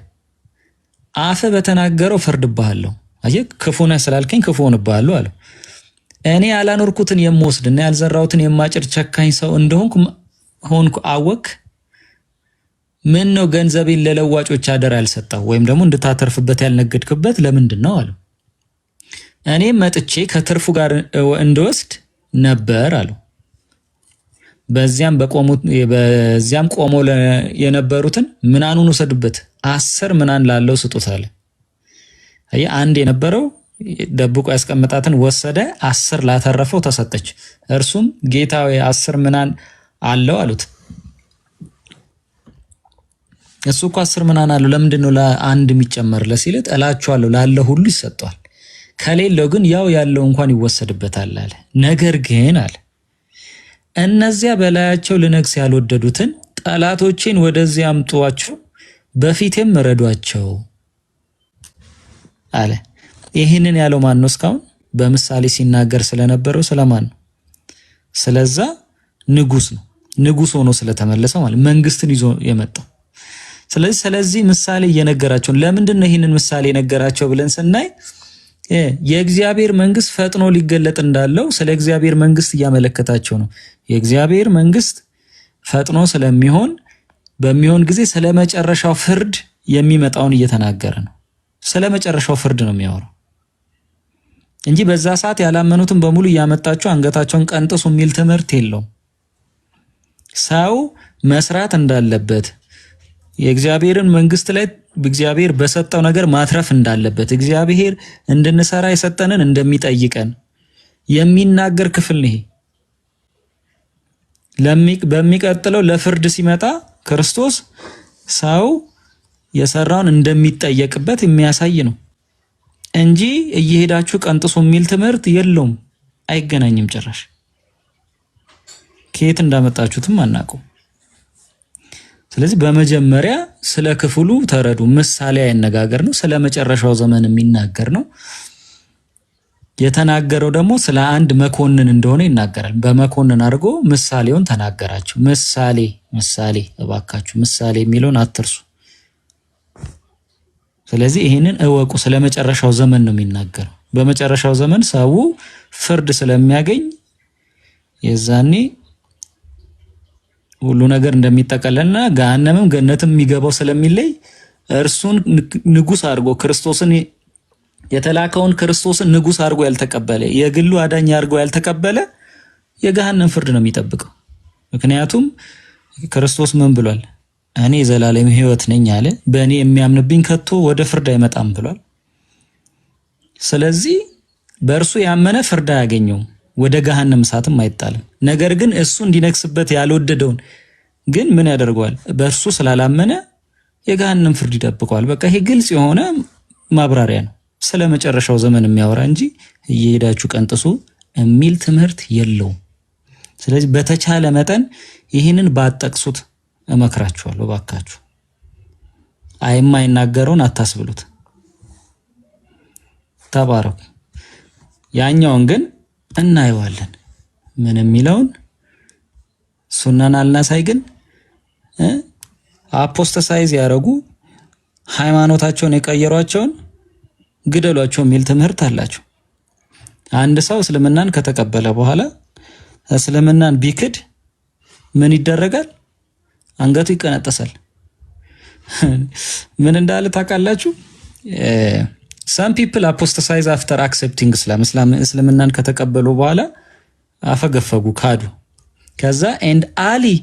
አፈ በተናገረው ፈርድብሃለሁ። አየህ ክፉ ነህ ስላልከኝ ክፉ ሆንብሃለሁ አለው። እኔ ያላኖርኩትን የምወስድና ያልዘራሁትን የማጭድ ጨካኝ ሰው እንደሆንኩ አወክ። ምን ነው ገንዘቤን ለለዋጮች አደራ ያልሰጠው ወይም ደግሞ እንድታተርፍበት ያልነገድክበት ለምንድን ነው አለው። እኔም መጥቼ ከትርፉ ጋር እንድወስድ ነበር አለው። በዚያም ቆሞ የነበሩትን ምናኑን ወሰዱበት 10 ምናን ላለው ስጡት አለ። አንድ የነበረው ደብቆ ያስቀመጣትን ወሰደ፣ 10 ላተረፈው ተሰጠች። እርሱም ጌታዬ 10 ምናን አለው አሉት። እሱ እኮ 10 ምናን አለው ለምንድን ነው ለአንድ የሚጨመርለት ሲለት እላችኋለሁ ላለ ሁሉ ይሰጠዋል፣ ከሌለው ግን ያው ያለው እንኳን ይወሰድበታል አለ። ነገር ግን አለ እነዚያ በላያቸው ልነግስ ያልወደዱትን ጠላቶቼን ወደዚህ አምጧቸው፣ በፊቴም ረዷቸው አለ። ይህንን ያለው ማን ነው? እስካሁን በምሳሌ ሲናገር ስለነበረው ስለማን ነው? ስለዛ ንጉስ ነው። ንጉስ ሆኖ ስለተመለሰው ማለት መንግስትን ይዞ የመጣው። ስለዚህ ምሳሌ እየነገራቸው ለምንድን ነው ይህንን ምሳሌ የነገራቸው ብለን ስናይ የእግዚአብሔር መንግስት ፈጥኖ ሊገለጥ እንዳለው ስለ እግዚአብሔር መንግስት እያመለከታቸው ነው። የእግዚአብሔር መንግስት ፈጥኖ በሚሆን ጊዜ ስለመጨረሻው ፍርድ የሚመጣውን እየተናገረ ነው። ስለመጨረሻው ፍርድ ነው የሚያወራው እንጂ በዛ ሰዓት ያላመኑትን በሙሉ እያመጣቸው አንገታቸውን ቀንጥሱ የሚል ትምህርት የለውም። ሰው መስራት እንዳለበት የእግዚአብሔርን መንግስት ላይ እግዚአብሔር በሰጠው ነገር ማትረፍ እንዳለበት እግዚአብሔር እንድንሰራ የሰጠንን እንደሚጠይቀን የሚናገር ክፍል ነው። በሚቀጥለው ለፍርድ ሲመጣ ክርስቶስ ሰው የሰራውን እንደሚጠየቅበት የሚያሳይ ነው እንጂ እየሄዳችሁ ቀንጥሱ የሚል ትምህርት የለውም። አይገናኝም ጭራሽ። ከየት እንዳመጣችሁትም አናውቀው። ስለዚህ በመጀመሪያ ስለ ክፍሉ ተረዱ። ምሳሌ አነጋገር ነው። ስለ መጨረሻው ዘመን የሚናገር ነው። የተናገረው ደግሞ ስለ አንድ መኮንን እንደሆነ ይናገራል። በመኮንን አድርጎ ምሳሌውን ተናገራቸው። ምሳሌ እባካችሁ ምሳሌ የሚለውን አትርሱ። ስለዚህ ይሄንን እወቁ። ስለ መጨረሻው ዘመን ነው የሚናገረው። በመጨረሻው ዘመን ሰው ፍርድ ስለሚያገኝ የዛኔ ሁሉ ነገር እንደሚጠቀለልና ገሃነምም ገነትም የሚገባው ስለሚለይ እርሱን ንጉስ አድርጎ ክርስቶስን የተላከውን ክርስቶስን ንጉስ አድርጎ ያልተቀበለ የግሉ አዳኝ አድርጎ ያልተቀበለ የገሃነም ፍርድ ነው የሚጠብቀው። ምክንያቱም ክርስቶስ ምን ብሏል? እኔ የዘላለም ሕይወት ነኝ አለ። በእኔ የሚያምንብኝ ከቶ ወደ ፍርድ አይመጣም ብሏል። ስለዚህ በእርሱ ያመነ ፍርድ አያገኘውም፣ ወደ ገሃነም እሳትም አይጣልም። ነገር ግን እሱ እንዲነግስበት ያልወደደውን ግን ምን ያደርገዋል? በእርሱ ስላላመነ የገሃነም ፍርድ ይጠብቀዋል። በቃ ይሄ ግልጽ የሆነ ማብራሪያ ነው። ስለ መጨረሻው ዘመን የሚያወራ እንጂ እየሄዳችሁ ቀንጥሱ የሚል ትምህርት የለውም። ስለዚህ በተቻለ መጠን ይህንን ባጠቅሱት እመክራችኋለሁ። ባካችሁ የማይናገረውን አታስብሉት። ተባረኩ። ያኛውን ግን እናየዋለን። ምን የሚለውን ሱናን አልናሳይ ግን አፖስተሳይዝ ያደረጉ ሃይማኖታቸውን የቀየሯቸውን ግደሏቸው የሚል ትምህርት አላቸው። አንድ ሰው እስልምናን ከተቀበለ በኋላ እስልምናን ቢክድ ምን ይደረጋል? አንገቱ ይቀነጠሳል። ምን እንዳለ ታውቃላችሁ? some people apostatize after accepting እስልምናን ከተቀበሉ በኋላ አፈገፈጉ፣ ካዱ። ከዛ and Ali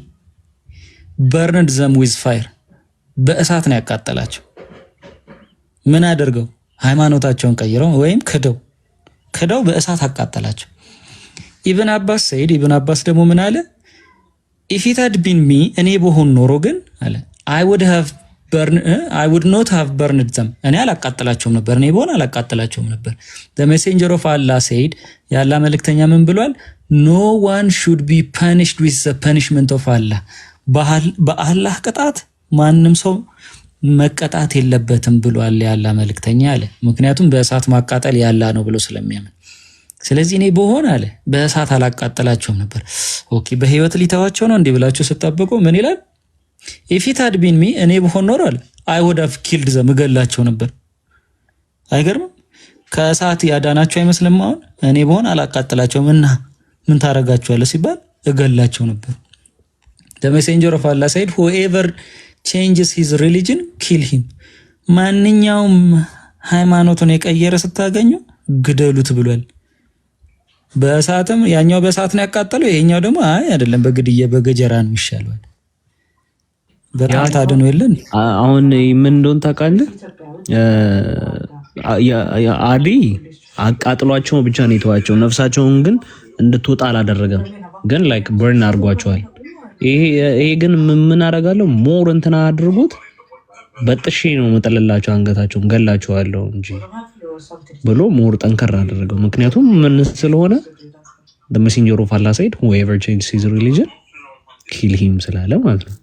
burned them with fire በእሳት ነው ያቃጠላቸው። ምን አድርገው? ሃይማኖታቸውን ቀይረው ወይም ክደው በእሳት አቃጠላቸው። ኢብን አባስ ደግሞ ምን አለ? if it had been me እኔ በሆን ኖሮ ግን አለ I would not have burned them እኔ አላቃጠላቸውም ነበር። እኔ በሆን አላቃጠላቸውም ነበር። the messenger of Allah said ያላ መልእክተኛ ምን ብሏል? no one should be punished with the punishment of Allah በአላህ ቅጣት ማንም ሰው መቀጣት የለበትም ብሏል ያላ መልእክተኛ አለ። ምክንያቱም በእሳት ማቃጠል ያላ ነው ብሎ ስለሚያምን። ስለዚህ እኔ በሆን አለ በእሳት አላቃጠላቸውም ነበር። ኦኬ በህይወት ሊተዋቸው ነው እንዴ ብላችሁ ስጠብቁ ምን ይላል? if it had been me እኔ በሆን ኖሮ አለ I would have killed them እገላቸው ነበር። አይገርም? ከእሳት ያዳናቸው አይመስልም? አሁን እኔ በሆን አላቃጠላቸውም እና ምን ታረጋቸዋለህ ሲባል እገላቸው ነበር። the messenger of Allah said whoever changes his religion kill him ማንኛውም ሃይማኖቱን የቀየረ ስታገኙ ግደሉት ብሏል። በእሳትም ያኛው በእሳት ነው ያቃጠለው፣ ይሄኛው ደግሞ አይ አይደለም በግድያ በገጀራ ነው ይሻላል። በጣም ታድኑ የለን። አሁን ምን እንደሆነ ታውቃለህ? አዲ አቃጥሏቸው ብቻ ነው የተዋቸው፣ ነፍሳቸውን ግን እንድትወጣ አላደረገም። ግን ላይክ በርን አድርጓቸዋል። ይሄ ግን ምን አደርጋለሁ ሞር እንትና አድርጉት በጥሺ ነው መጠለላቸው አንገታቸውን ገላቸዋለሁ እንጂ ብሎ ሞር ጠንከር አደረገው። ምክንያቱም ምን ስለሆነ the messenger of Allah said whoever changes his religion kill him ስላለ ማለት ነው።